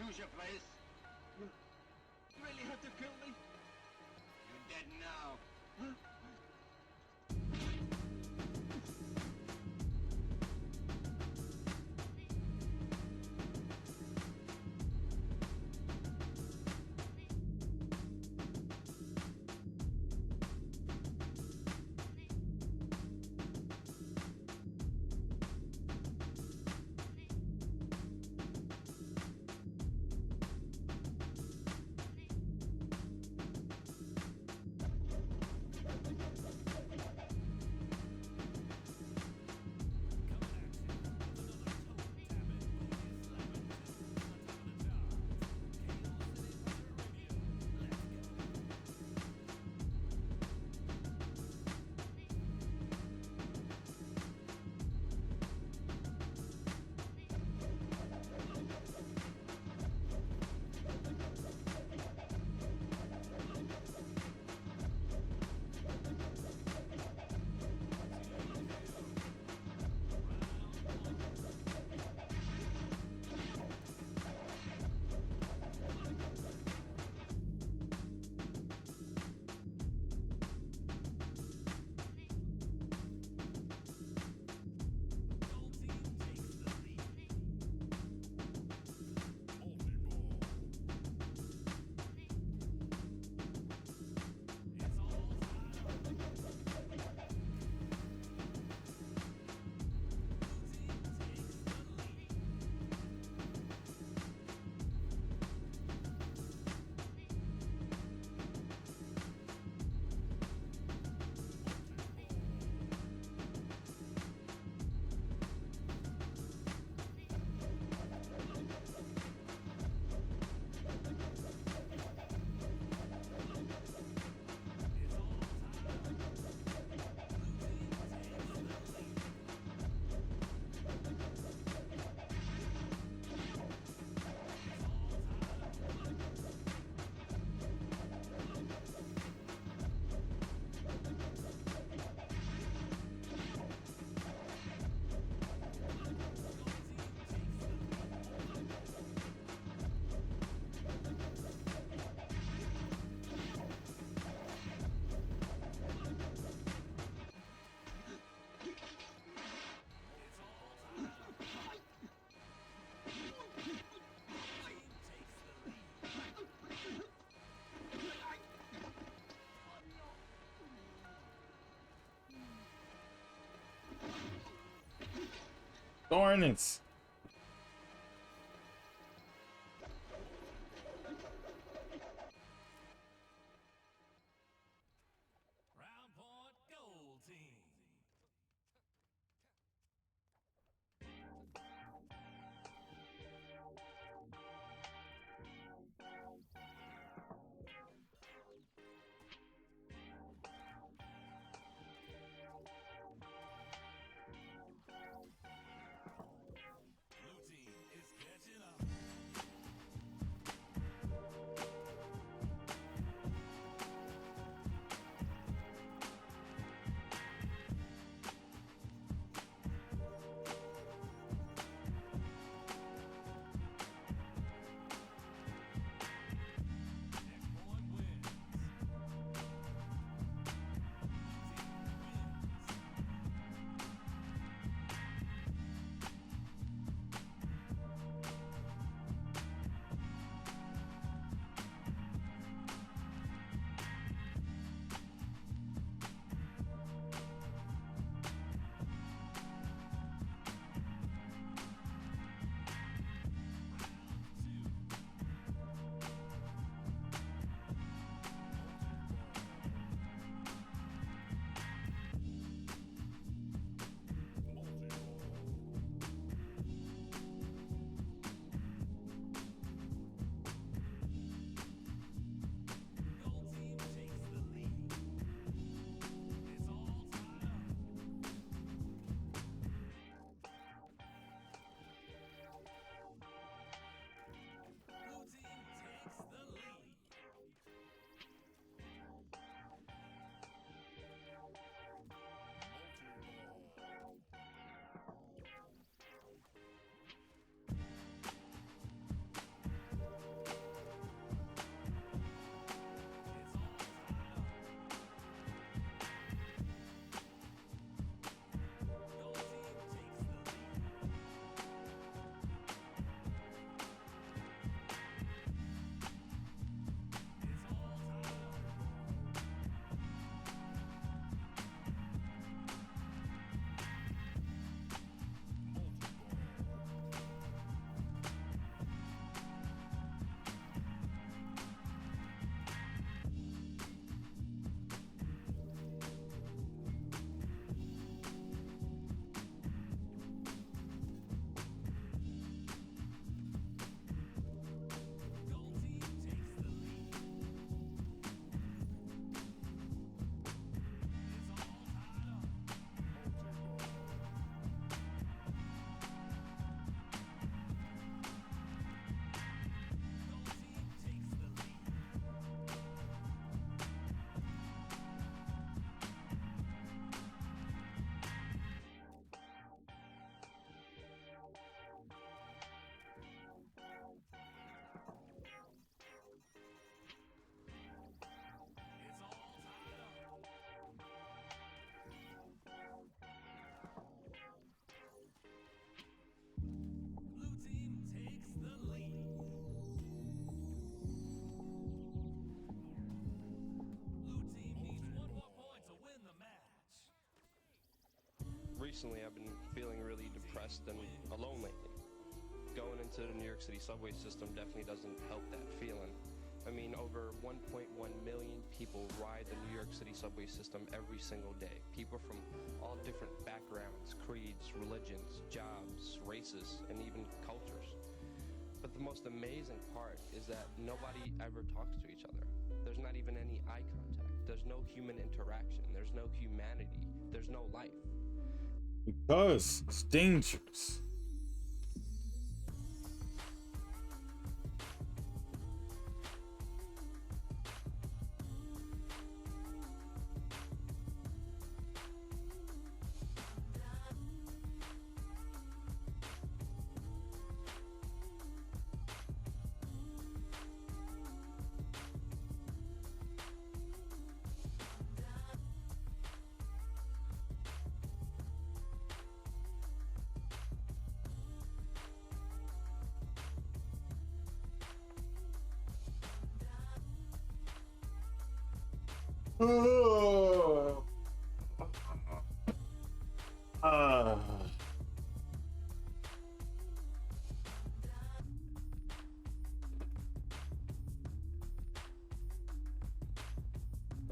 choose your place. You really have to kill me? You're dead now. Darn it. recently I've been feeling really depressed and alone lately. Going into the New York City subway system definitely doesn't help that feeling. I mean, over 1.1 million people ride the New York City subway system every single day. People from all different backgrounds, creeds, religions, jobs, races, and even cultures. But the most amazing part is that nobody ever talks to each other. There's not even any eye contact. There's no human interaction. There's no humanity. There's no life. Because it's dangerous.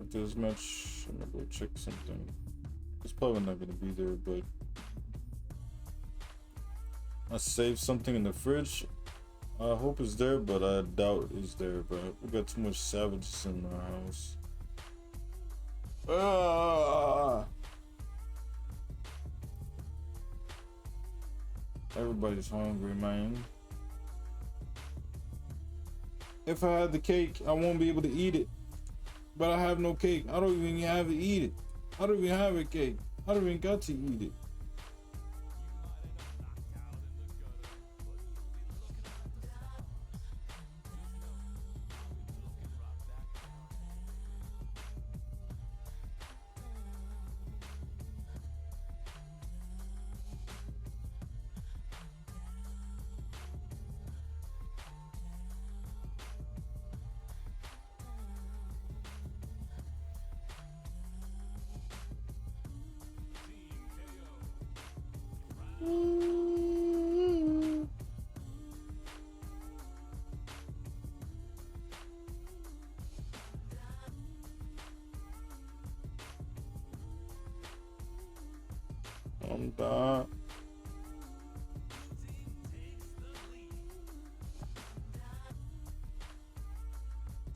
After this match, I'm gonna go check something. It's probably not gonna be there, but I saved something in the fridge. I hope it's there, but I doubt it's there, bro. We got too much savages in our house. Everybody's hungry, man. If I had the cake, I won't be able to eat it. But I have no cake. I don't even have to eat it. I don't even have a cake. I don't even got to eat it. I'm done.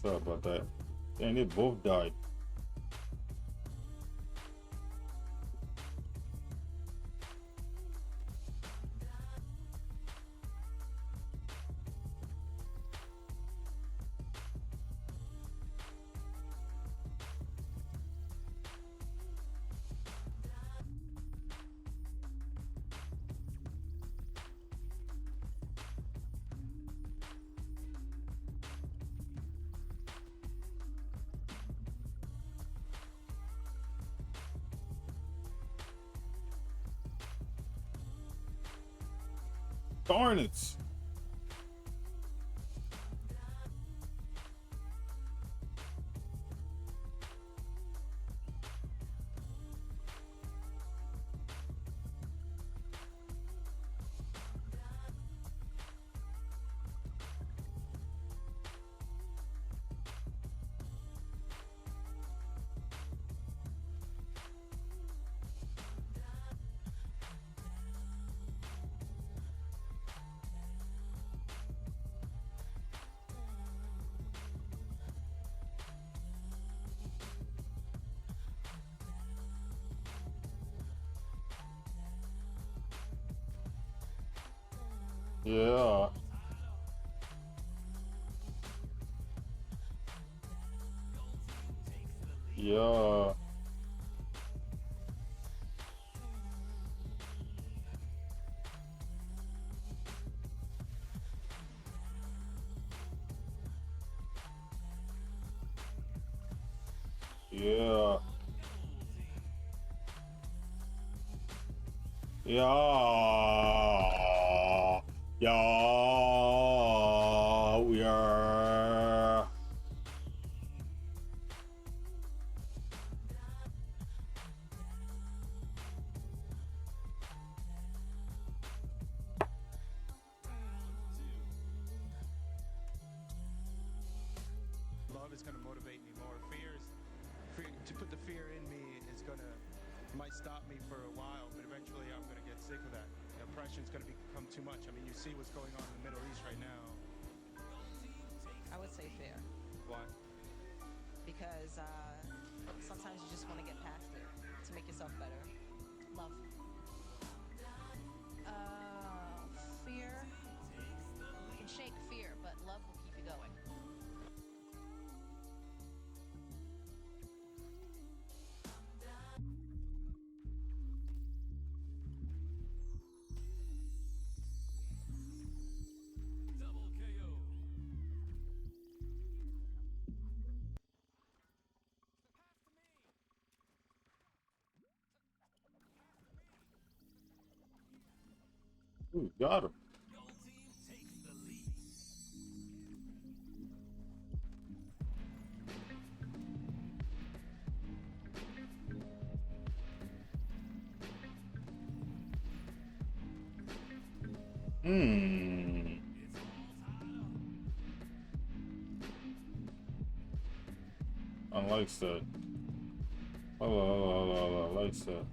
Sorry about that. Dang, they both died. Darn it. Yeah. Yeah. Yeah. Yeah. Yeah. We are. might stop me for a while, but eventually I'm going to get sick of that. The oppression's going to become too much. I mean, you see what's going on in the Middle East right now. I would say fair. Why? Because sometimes you just want to get past it to make yourself better. Love. Fear. You can shake fear, but love will keep you going. Ooh, got him. I like that. I like that.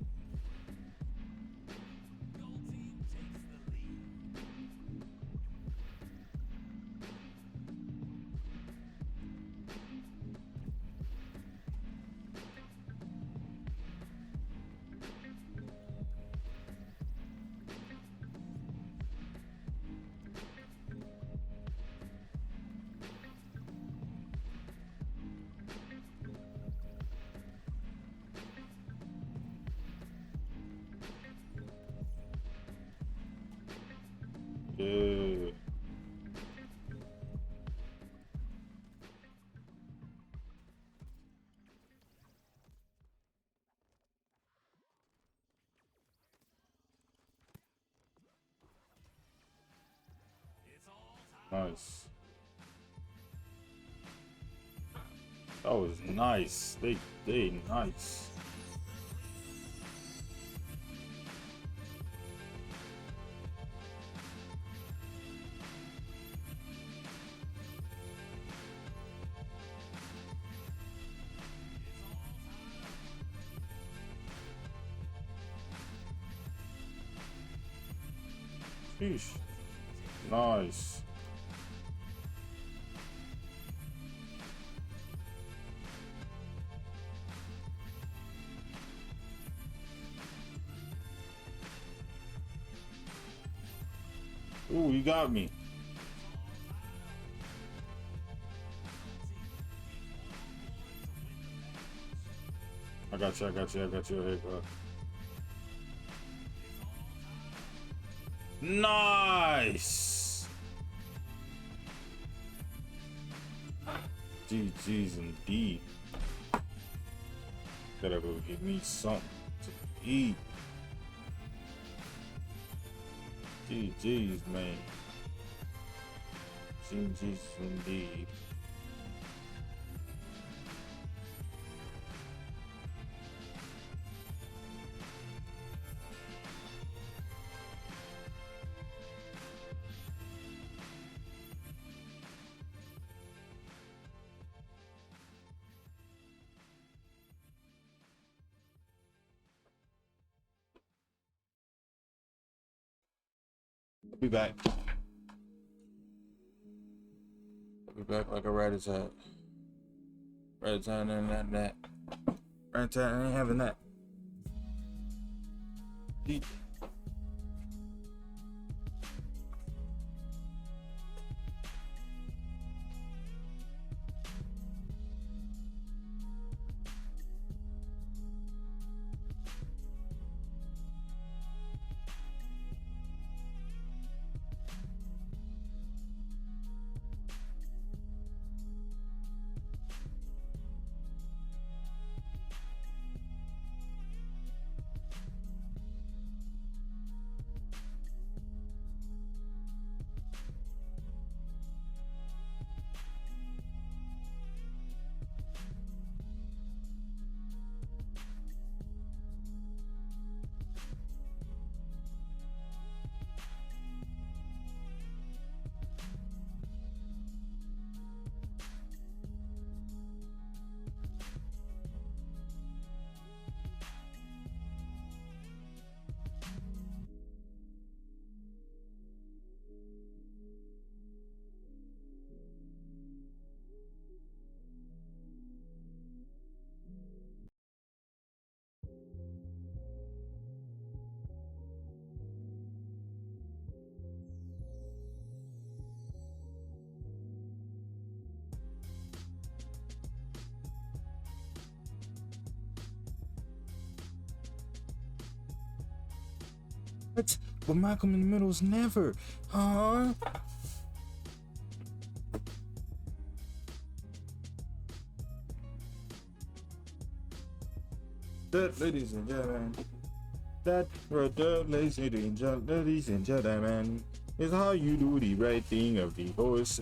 Yeah. Nice. That was nice. They nice. Sheesh. Nice. Ooh, you got me. I got you. Here, go. Nice. GG's indeed. Gotta go get me something to eat. GG's, man. GG's indeed. Be back. Be back like a rat-a-tat. Rat-a-tat and that. Rat-a-tat ain't having that. What? But Malcolm in the Middle's never. Huh? That, ladies and gentlemen, ladies and gentlemen, is how you do the right thing of the horse,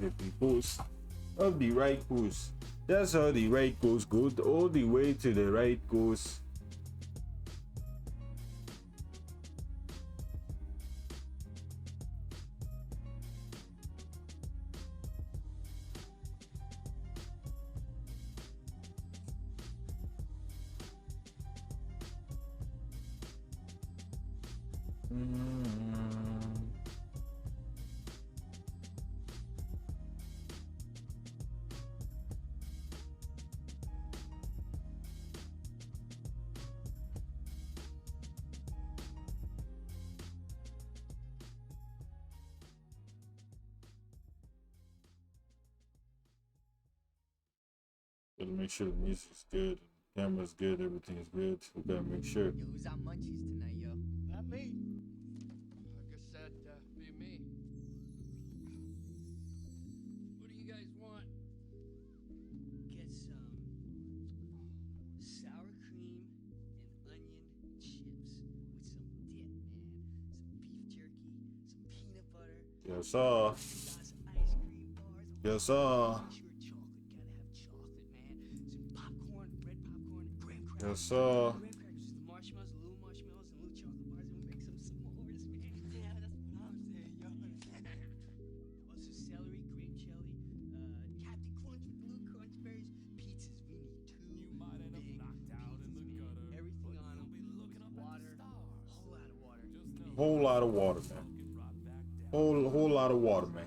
of the right horse. That's how the right goes, go all the way to the right goes. Gotta make sure the music's good, camera's good, everything's good. We gotta make sure. Yo, who's on munchies tonight, yo? Not me. I guess that'd be me. What do you guys want? Get some sour cream and onion chips with some dip, man. Some beef jerky, some peanut butter. Yes, sir. Yes, sir. Yes, sir. Marshmallows, little marshmallows, and little chocolate bars, and we'll make some s'mores, man. Yeah, that's what I'm saying, yo. Also, celery, grape jelly, Captain Crunch with little crunch berries, pizzas. We need two. You might end up knocked out in the gutter. Everything on them. Water, whole lot of water. Whole lot of water, man. Whole lot of water, man.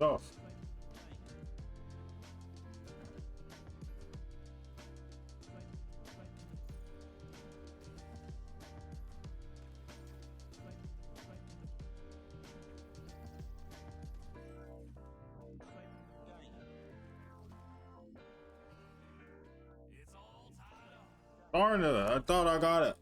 Off. Darn it, I thought I got it.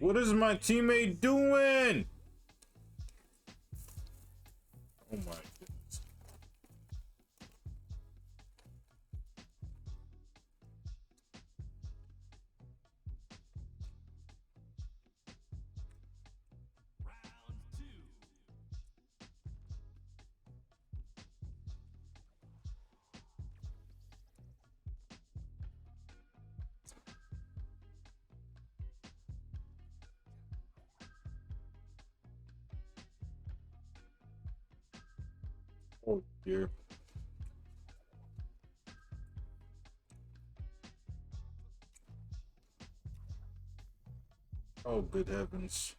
What is my teammate doing? Oh my goodness. Oh dear. Oh good heavens.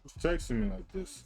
Who's texting me like this?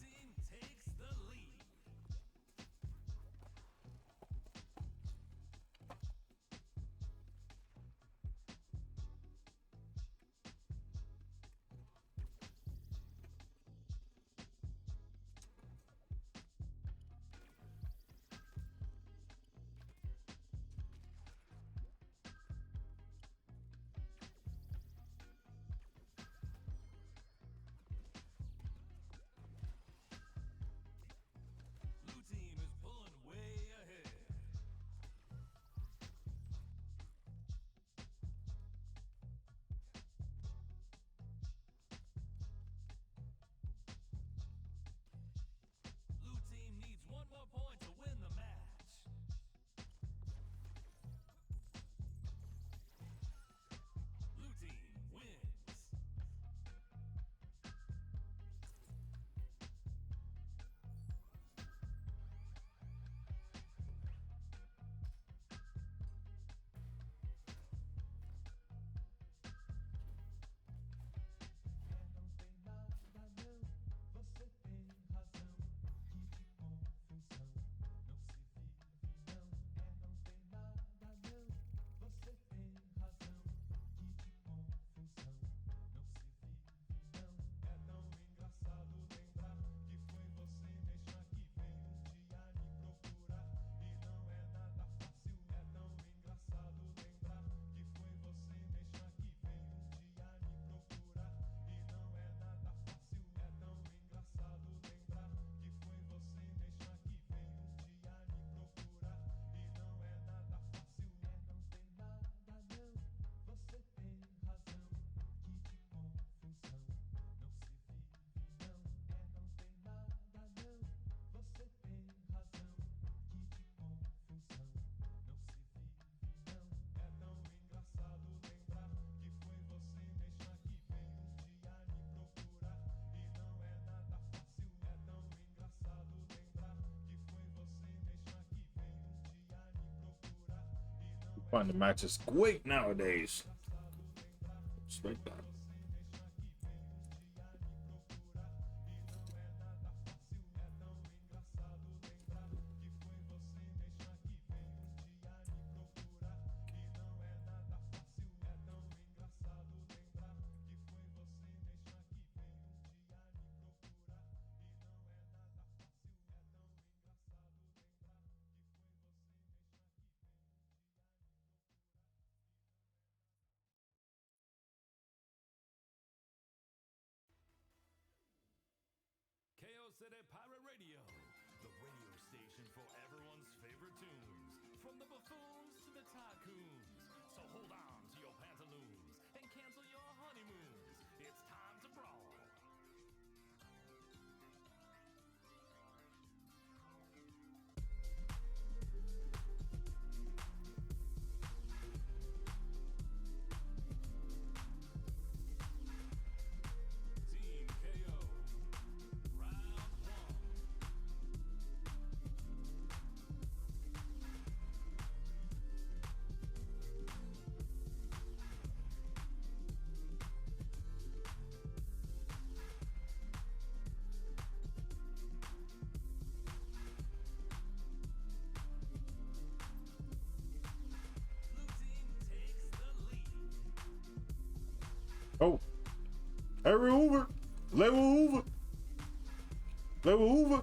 Find the matches quick nowadays. Respect that. City Pirate Radio, the radio station for everyone's favorite tunes, from the buffoons to the tycoons. So hold on to your pantaloons and cancel your honeymoons. It's time to brawl. Oh, Harry Hoover, ⴱᴜ Hoover.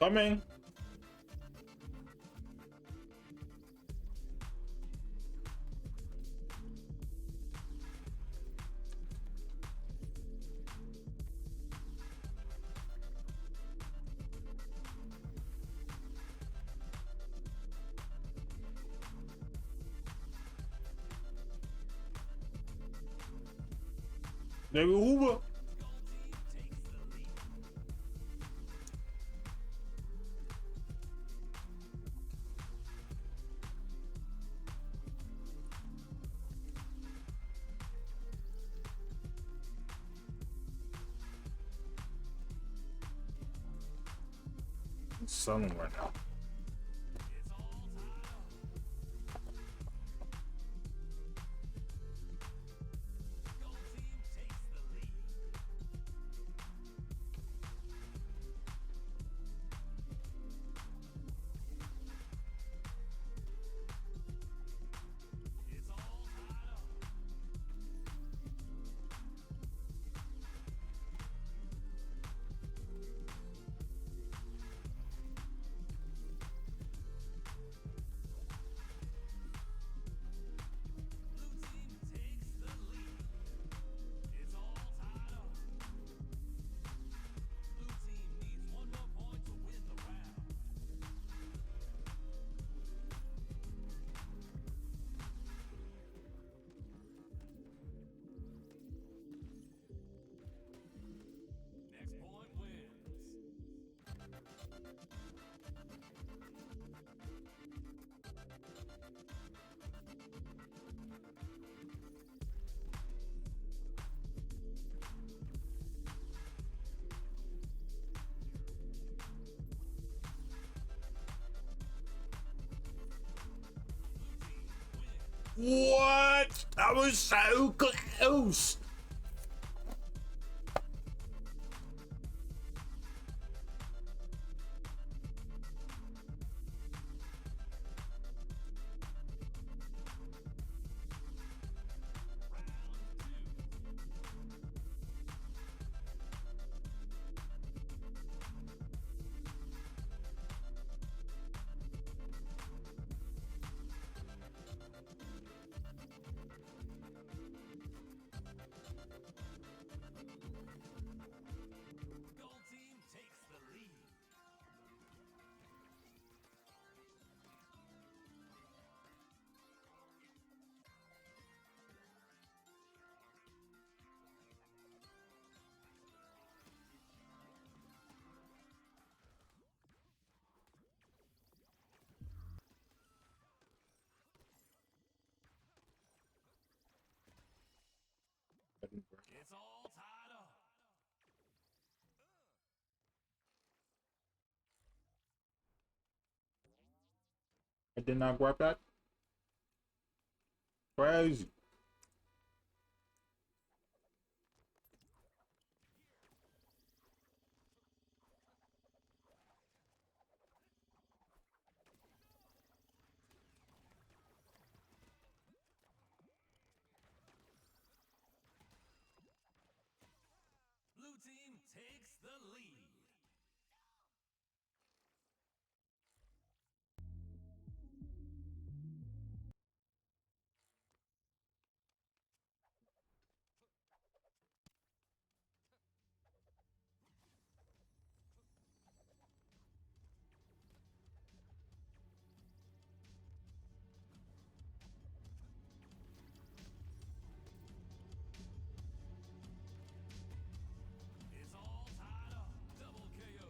Coming. ⴱᴜ Selling right now. What? That was so close. It's all tied up. I did not grab that. Crazy. Blue team takes the lead. It's all tied up. Double KO.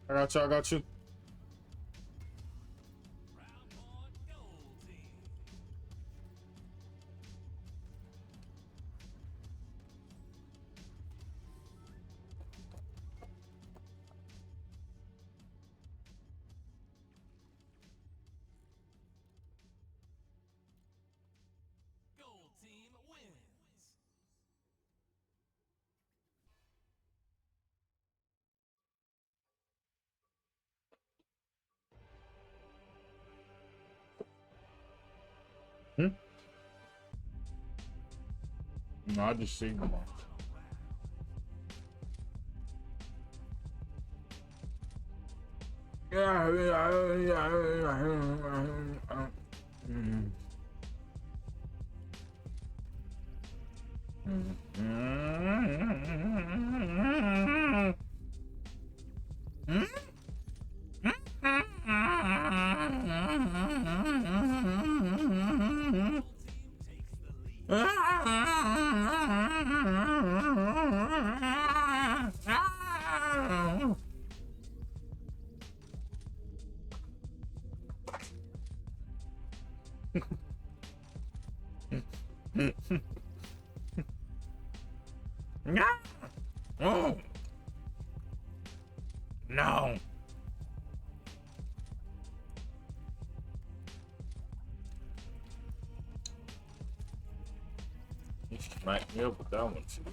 I got you. I got you. Gold team wins. Hmm? No, I just seen them all. Oh. No. You smacked me up with that one too.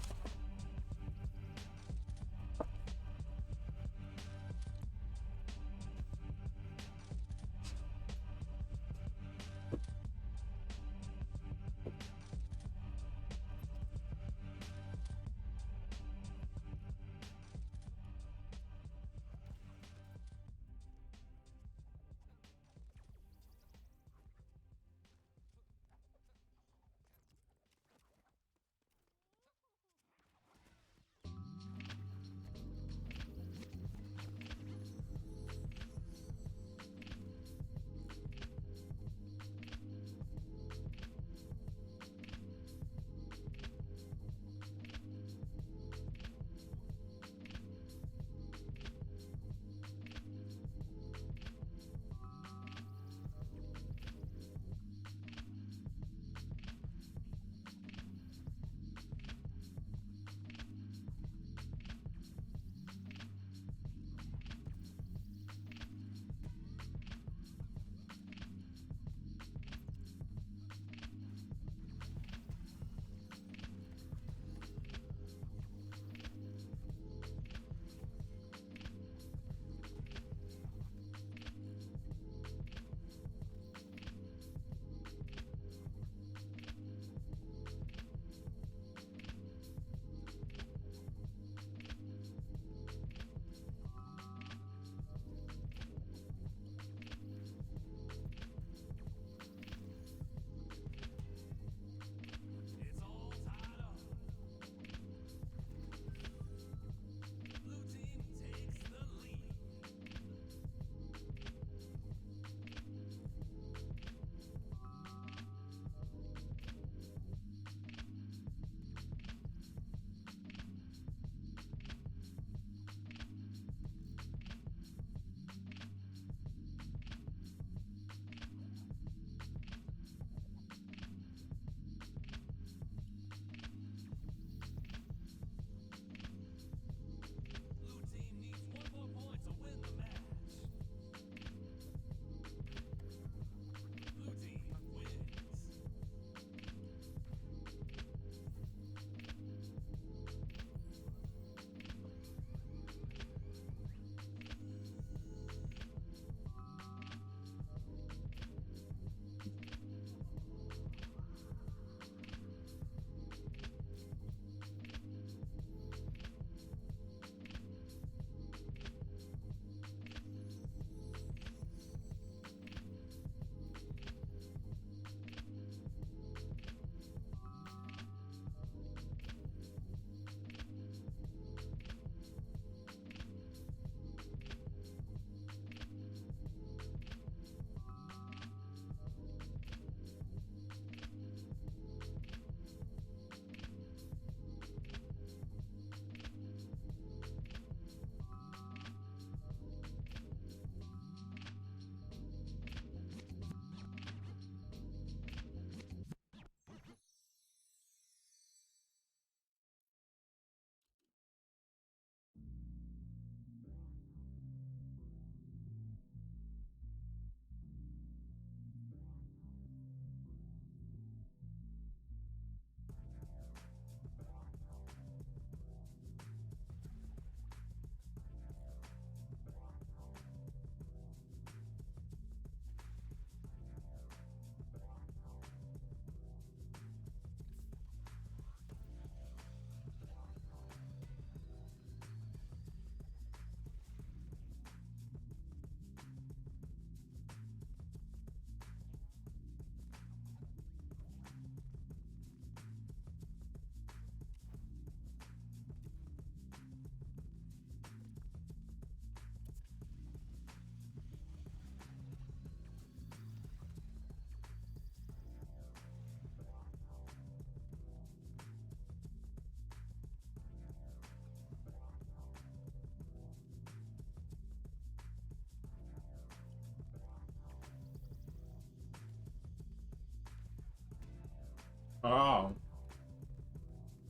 Oh.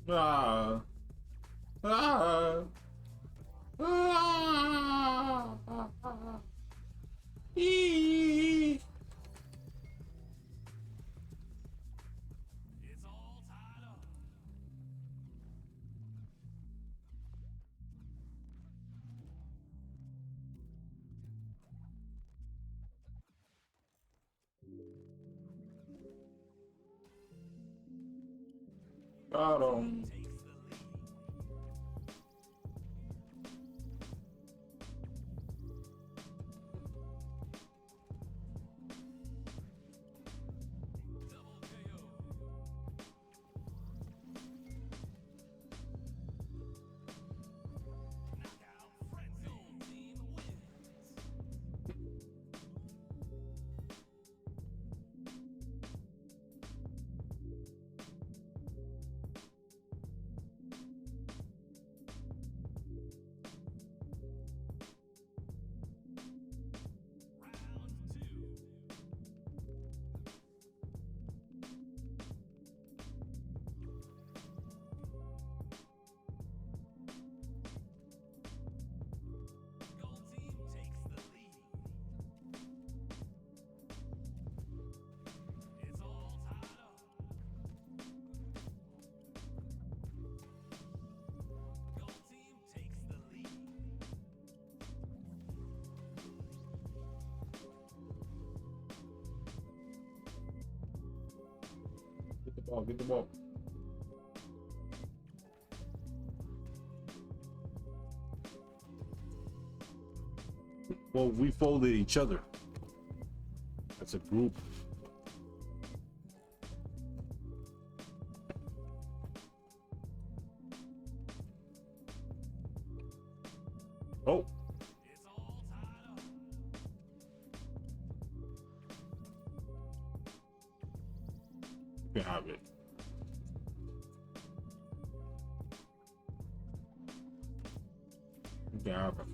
Ah. Ah. Ah. Eee. Got him. Get the ball, get the ball. Well, we folded each other. That's a group. Oh. You can have it. You can have it.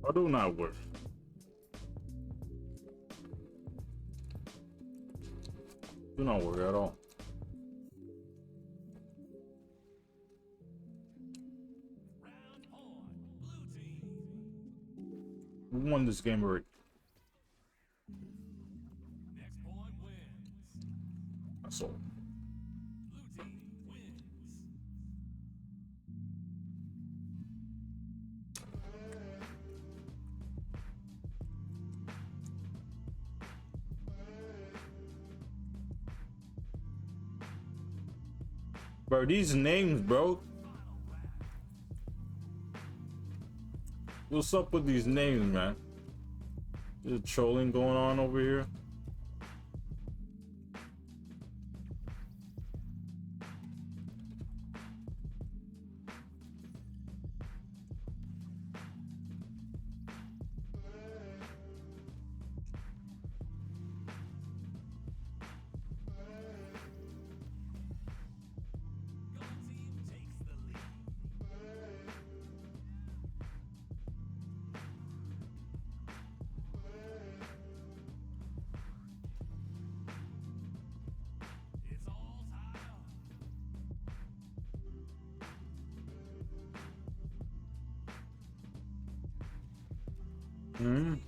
I do not work. Do not work at all. We won this game already. That's all. Bro, these names, bro. What's up with these names, man? There's trolling going on over here. Mm.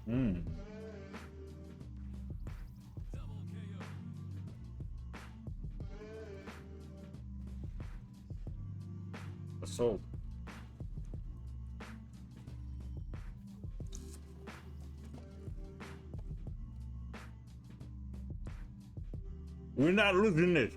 Mm. Assault. We're not losing this.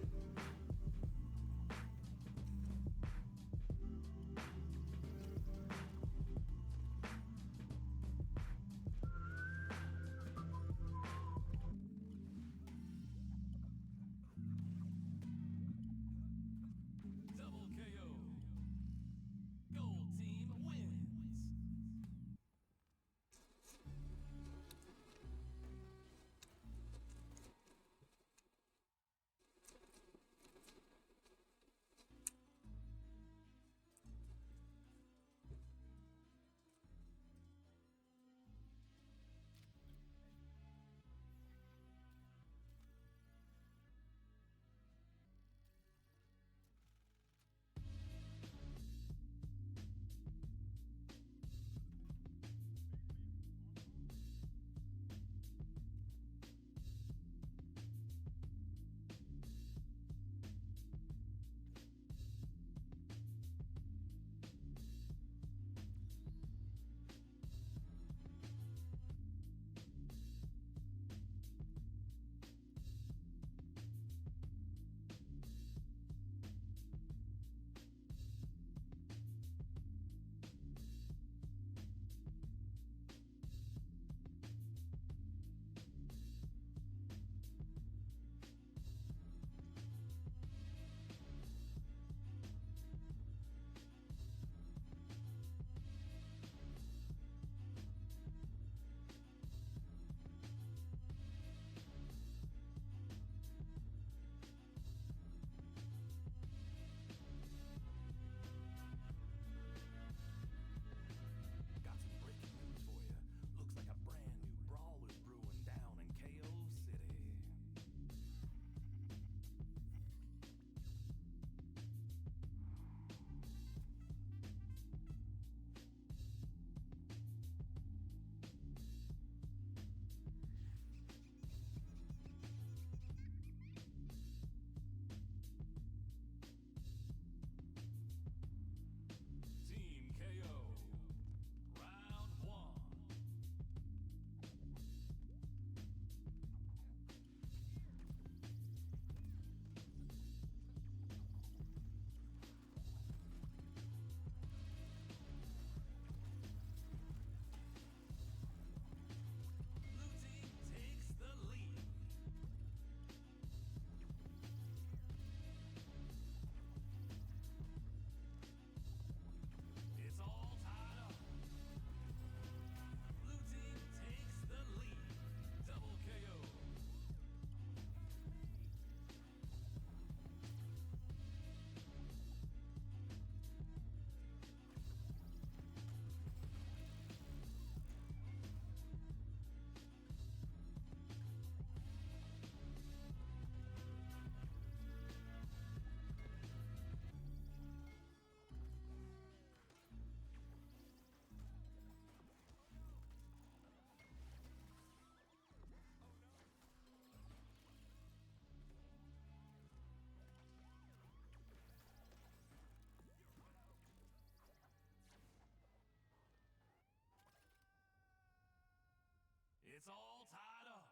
It's all tied up.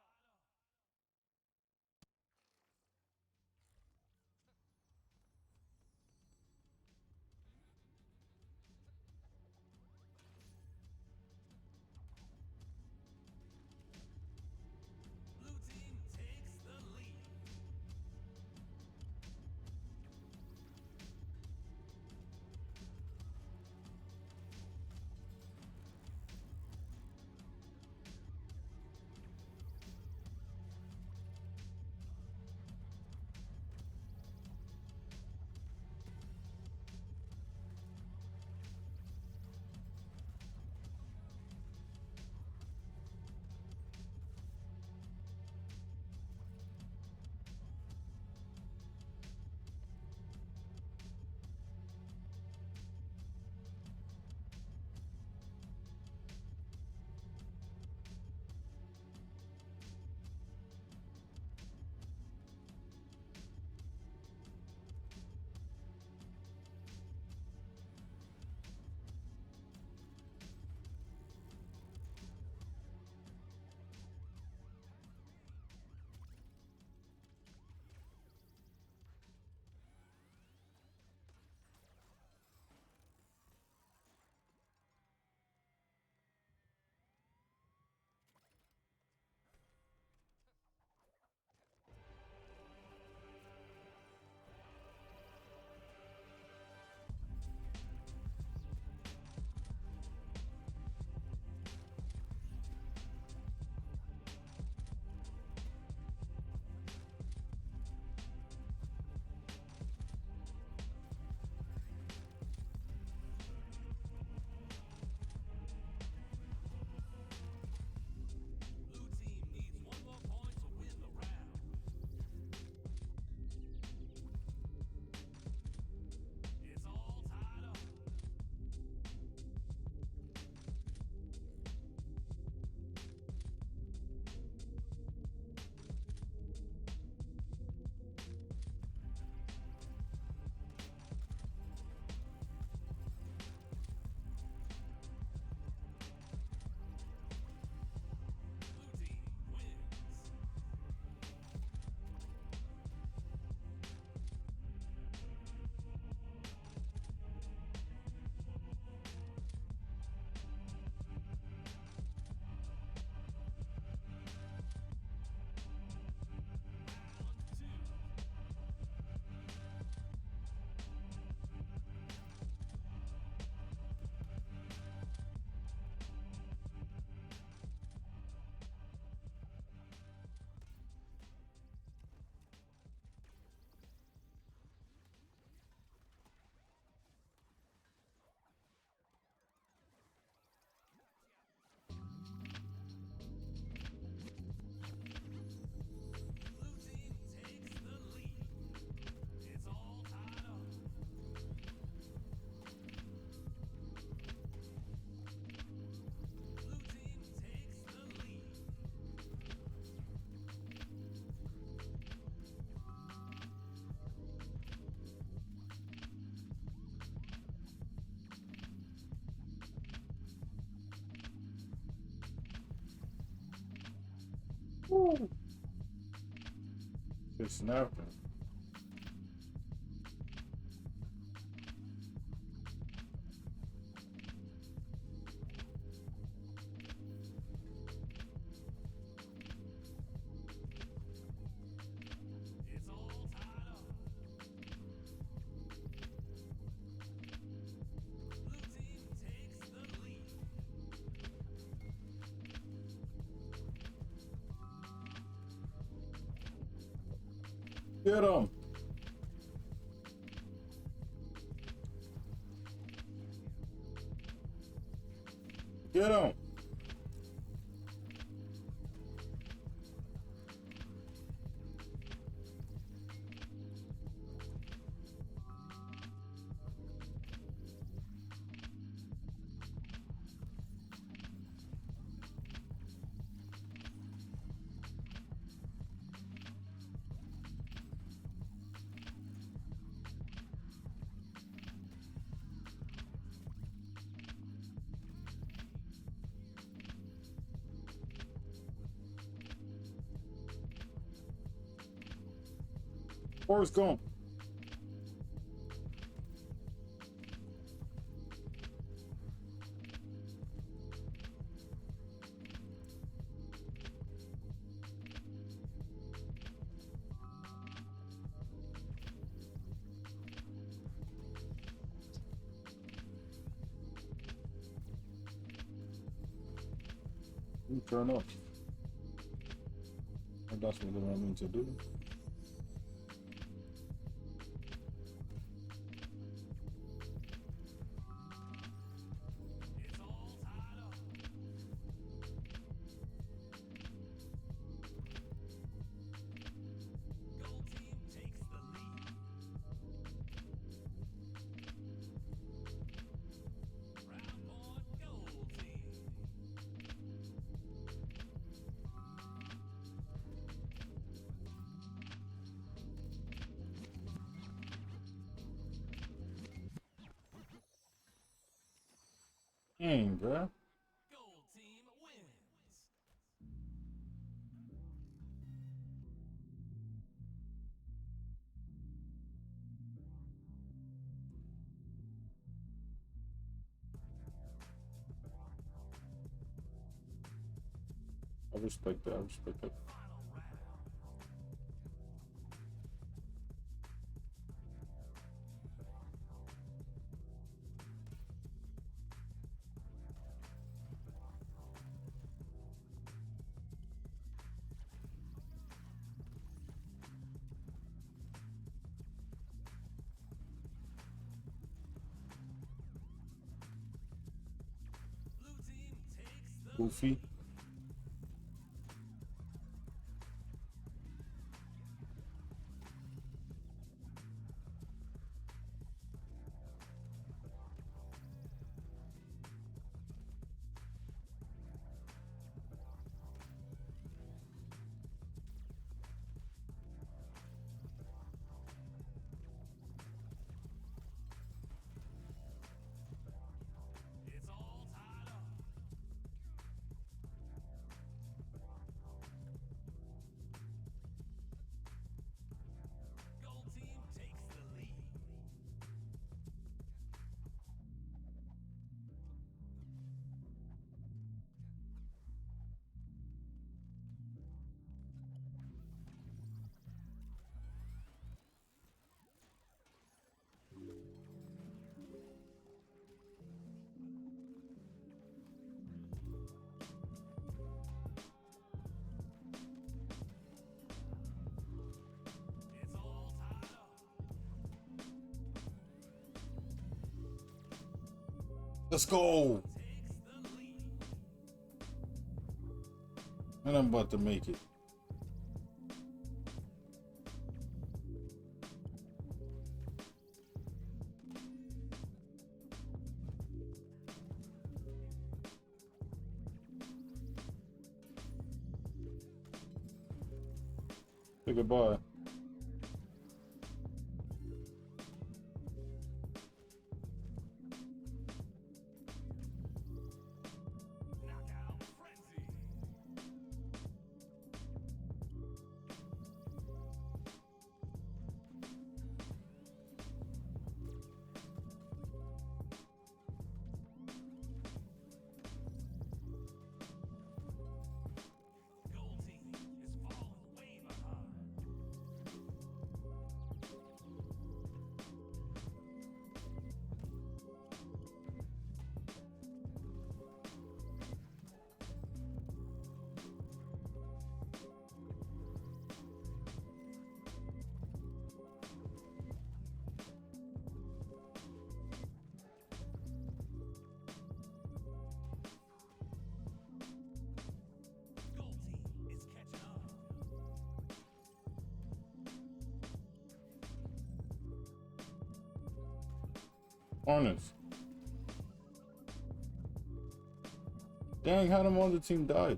Woo. It's snapping. Get him. Get him. Where's gone? Turn up. That's what they want me to do. Dang, bro. I respect that. I respect that. Goofy. Let's go. And I'm about to make it. Say goodbye. Honest. Dang, how them other team died?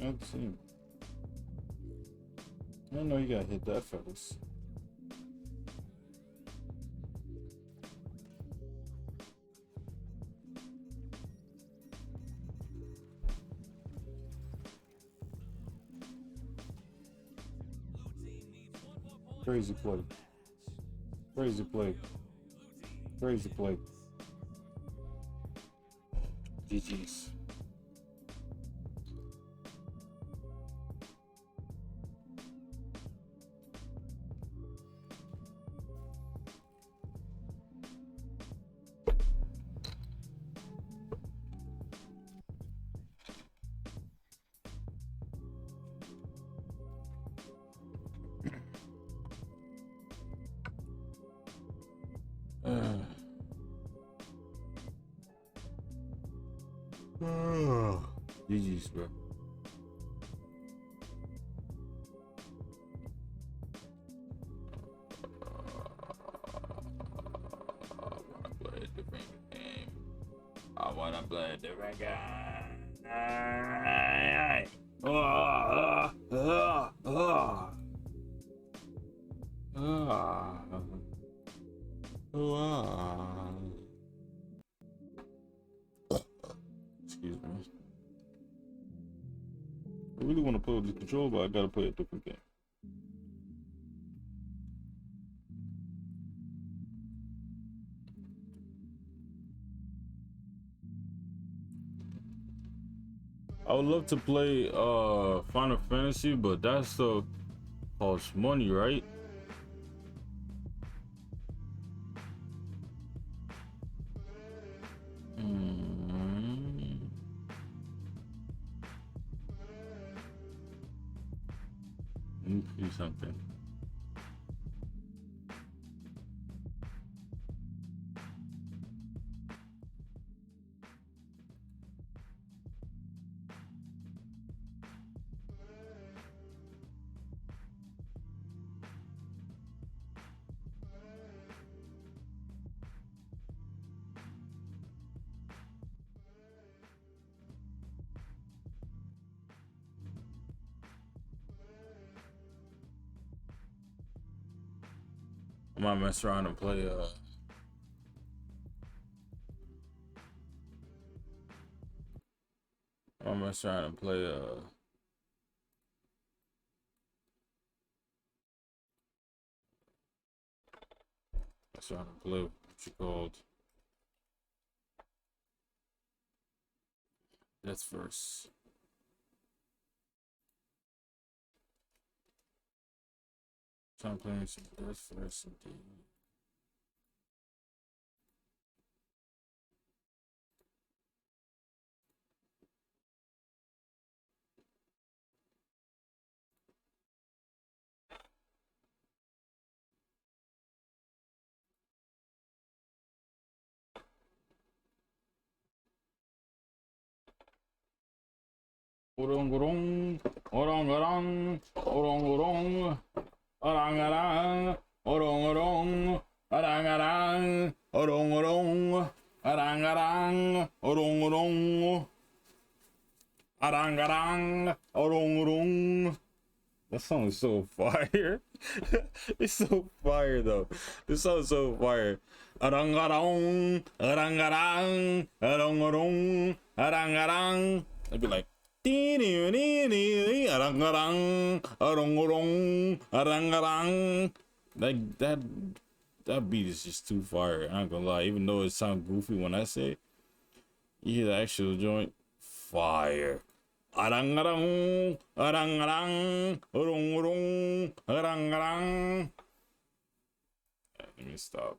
Other team. I didn't know you got hit that fellas. Crazy play. Crazy play. Crazy play. GG's. GG's, bro. I wanna play a different game. Excuse me. I really want to play with the control, but I gotta play a different game. I would love to play Final Fantasy, but that stuff costs money, right? Let me see something. I might mess around and play I'm gonna mess around and play mess around and play what you called Death Verse. I'm playing some Death Verse indeed. Orong, orong, orong, orong, arang, orong, arang, orong, arang, orong, arang. That song is so fire. It's so fire though. This song is so fire. Arang, arang. I'd be like that beat is just too fire. I'm not gonna lie, even though it sounds goofy when I say it, you hear the actual joint, fire. Let me stop.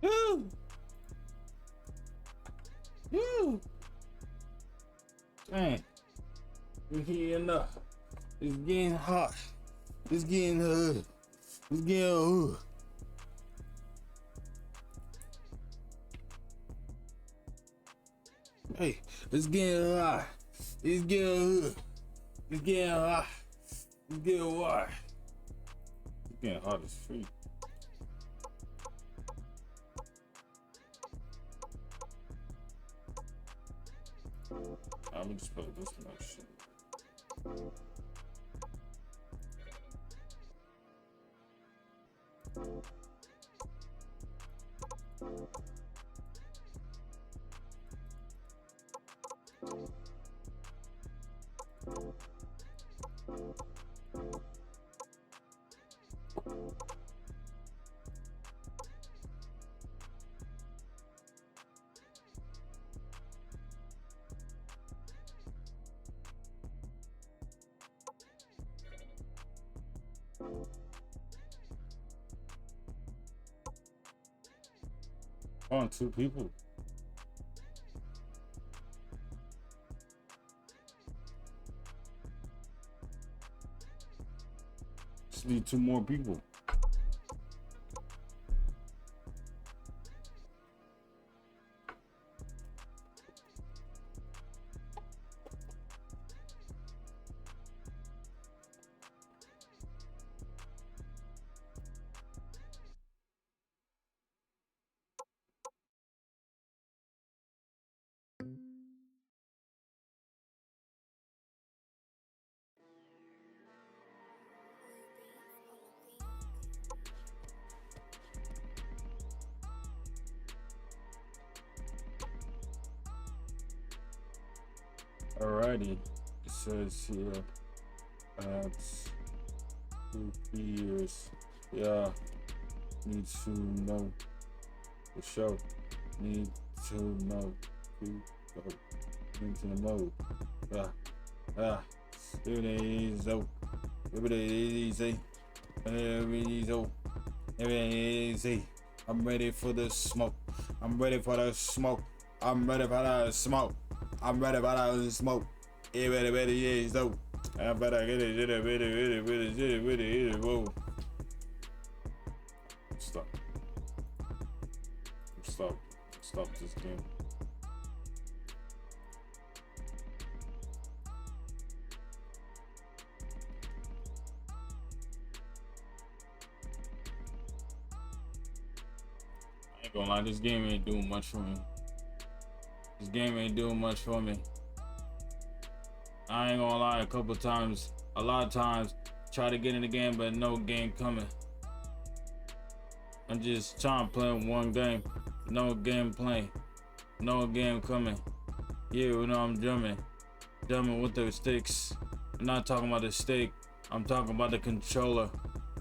Woo! Woo! Dang. We're heating up. It's getting hot. It's getting It's getting Hey, it's getting hot. It's getting It's getting hot. It's getting hot. It's getting hot as freak. I'm gonna just put this much shit. On 2 people. Just need 2 more people. Alrighty, it says here at 2 years. Yeah, need to know the show. Need to know who go into the mode. It is oh, it is easy. I'm ready for the smoke. I'm ready for the smoke. I'm ready for the smoke. I'm ready for the smoke. It really is though. I better get it, really. Whoa. Stop this game. I ain't gonna lie, this game ain't doing much for me. This game ain't doing much for me. I ain't gonna lie, a lot of times, try to get in the game, but no game coming. I'm just trying to play one game. No game playing. No game coming. Yeah, you know I'm drumming with the sticks. I'm not talking about the stick. I'm talking about the controller.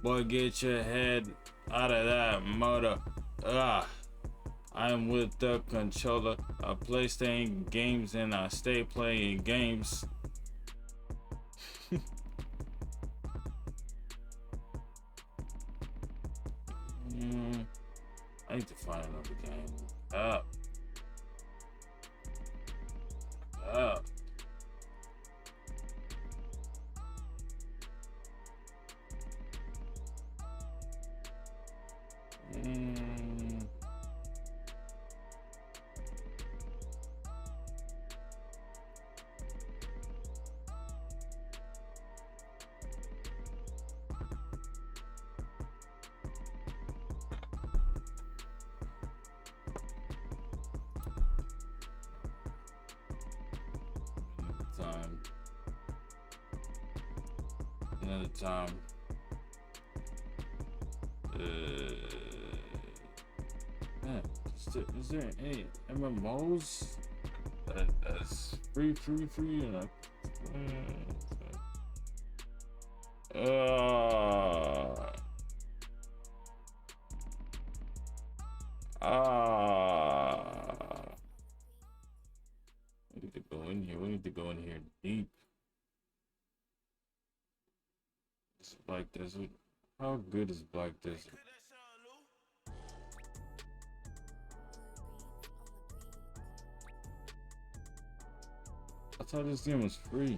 Boy, get your head out of that motor. I'm with the controller. I play staying games and I stay playing games. I need to find another game. Up. Another time. Man, is there any MMOs that's free, you know? We need to go in here. We need to go in here deep. It's Black Desert. How good is Black Desert? I thought this game was free.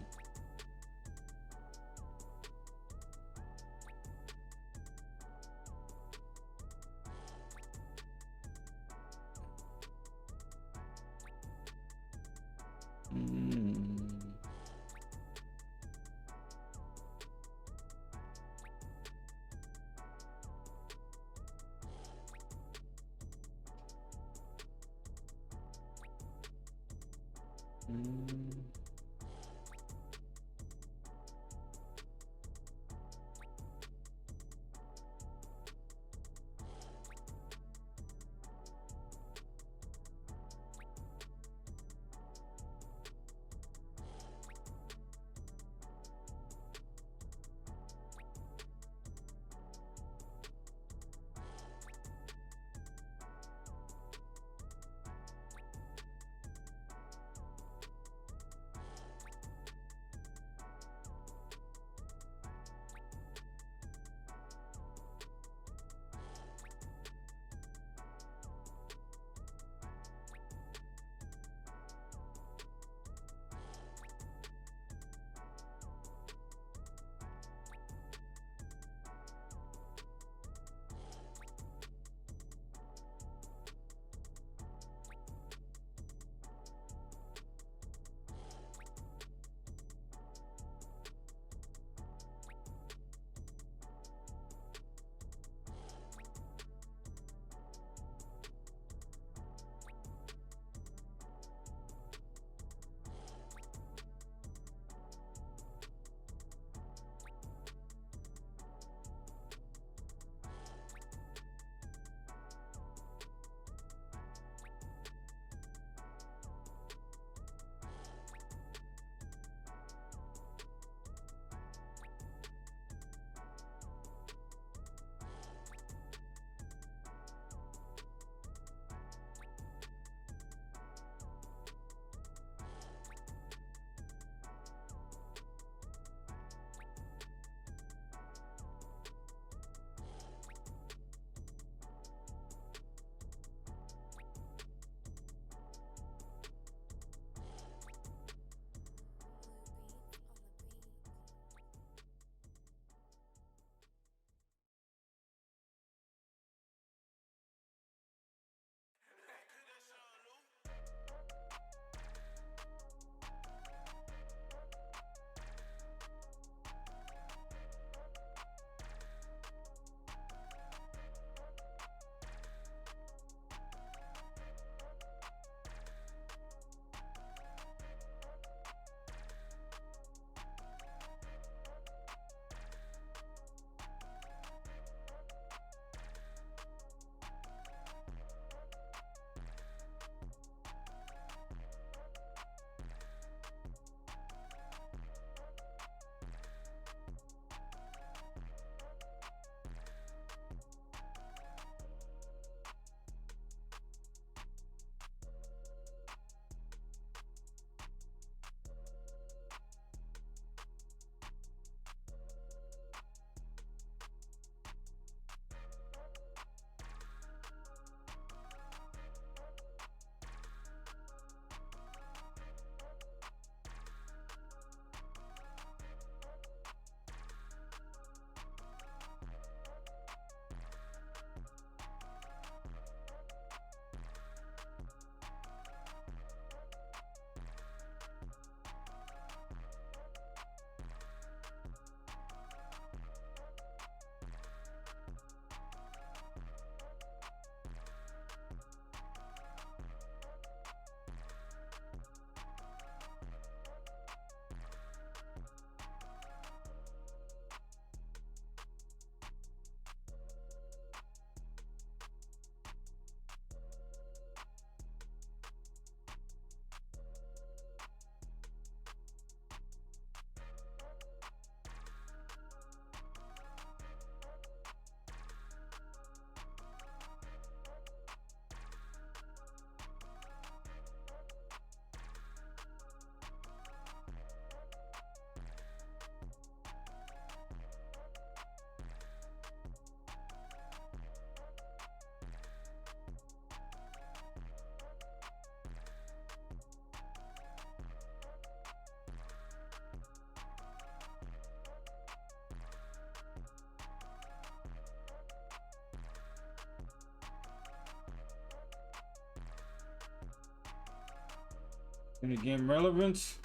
Any game relevance?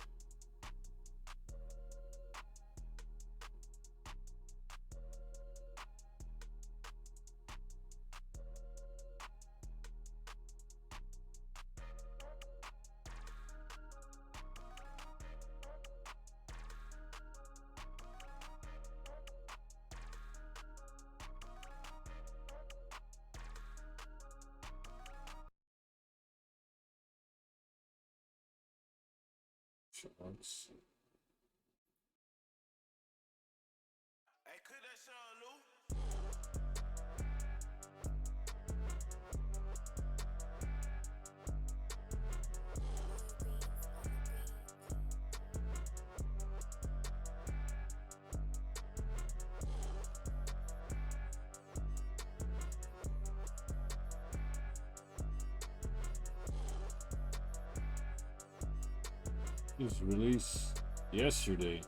Shorts. It was released yesterday.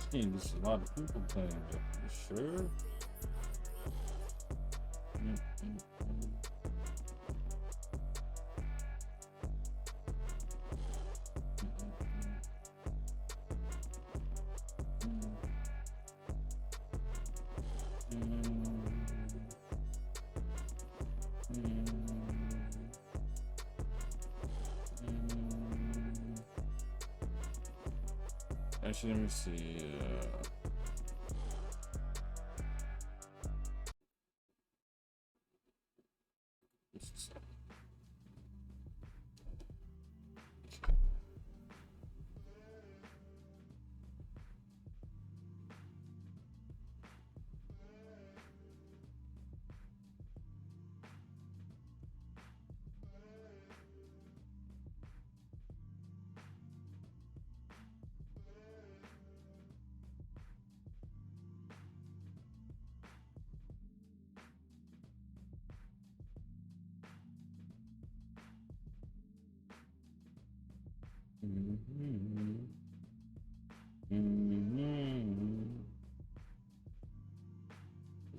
There's a lot of people playing, but you sure? Actually, let me see.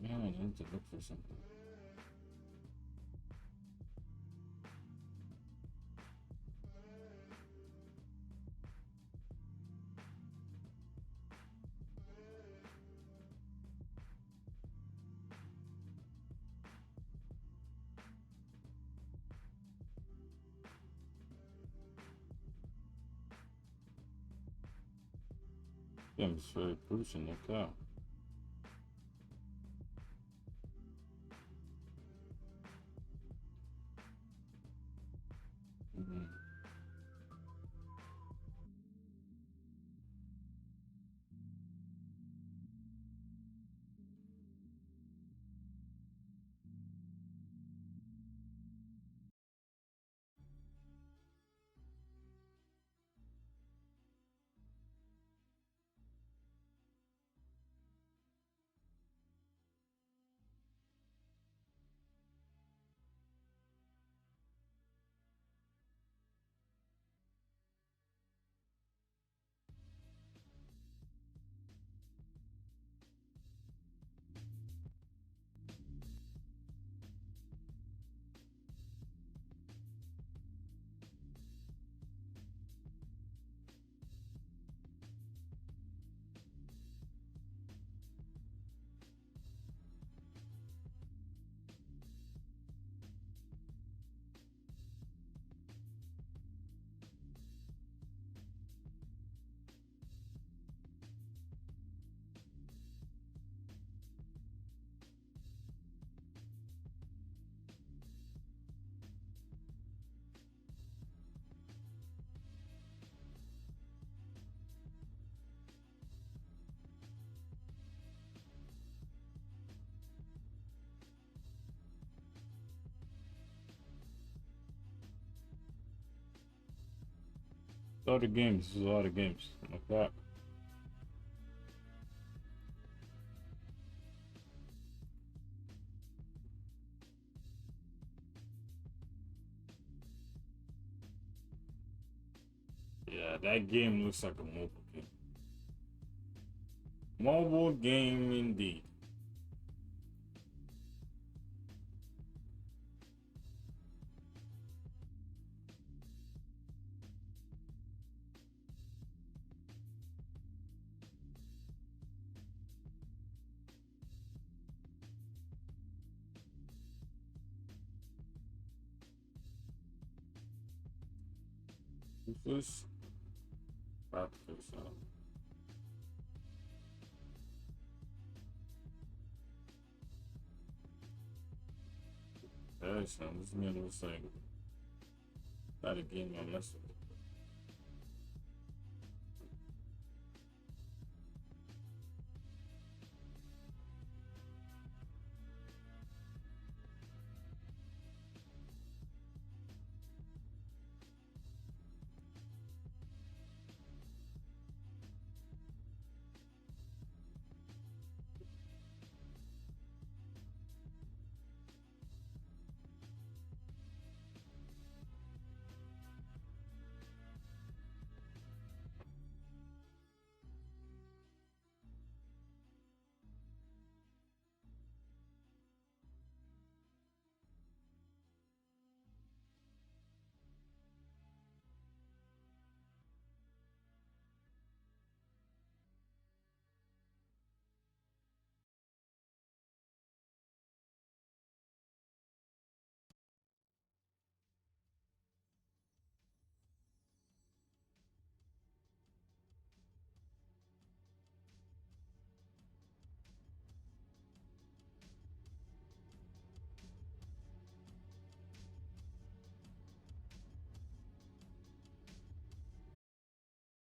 Yeah, I need to look for something. Yeah, I'm just very pushing the cow. all the games. This is all the games. Like that. Yeah, that game looks like a mobile game. Mobile game indeed. Who's this? About to fix up. Hey, son, this man looks like that again, my message.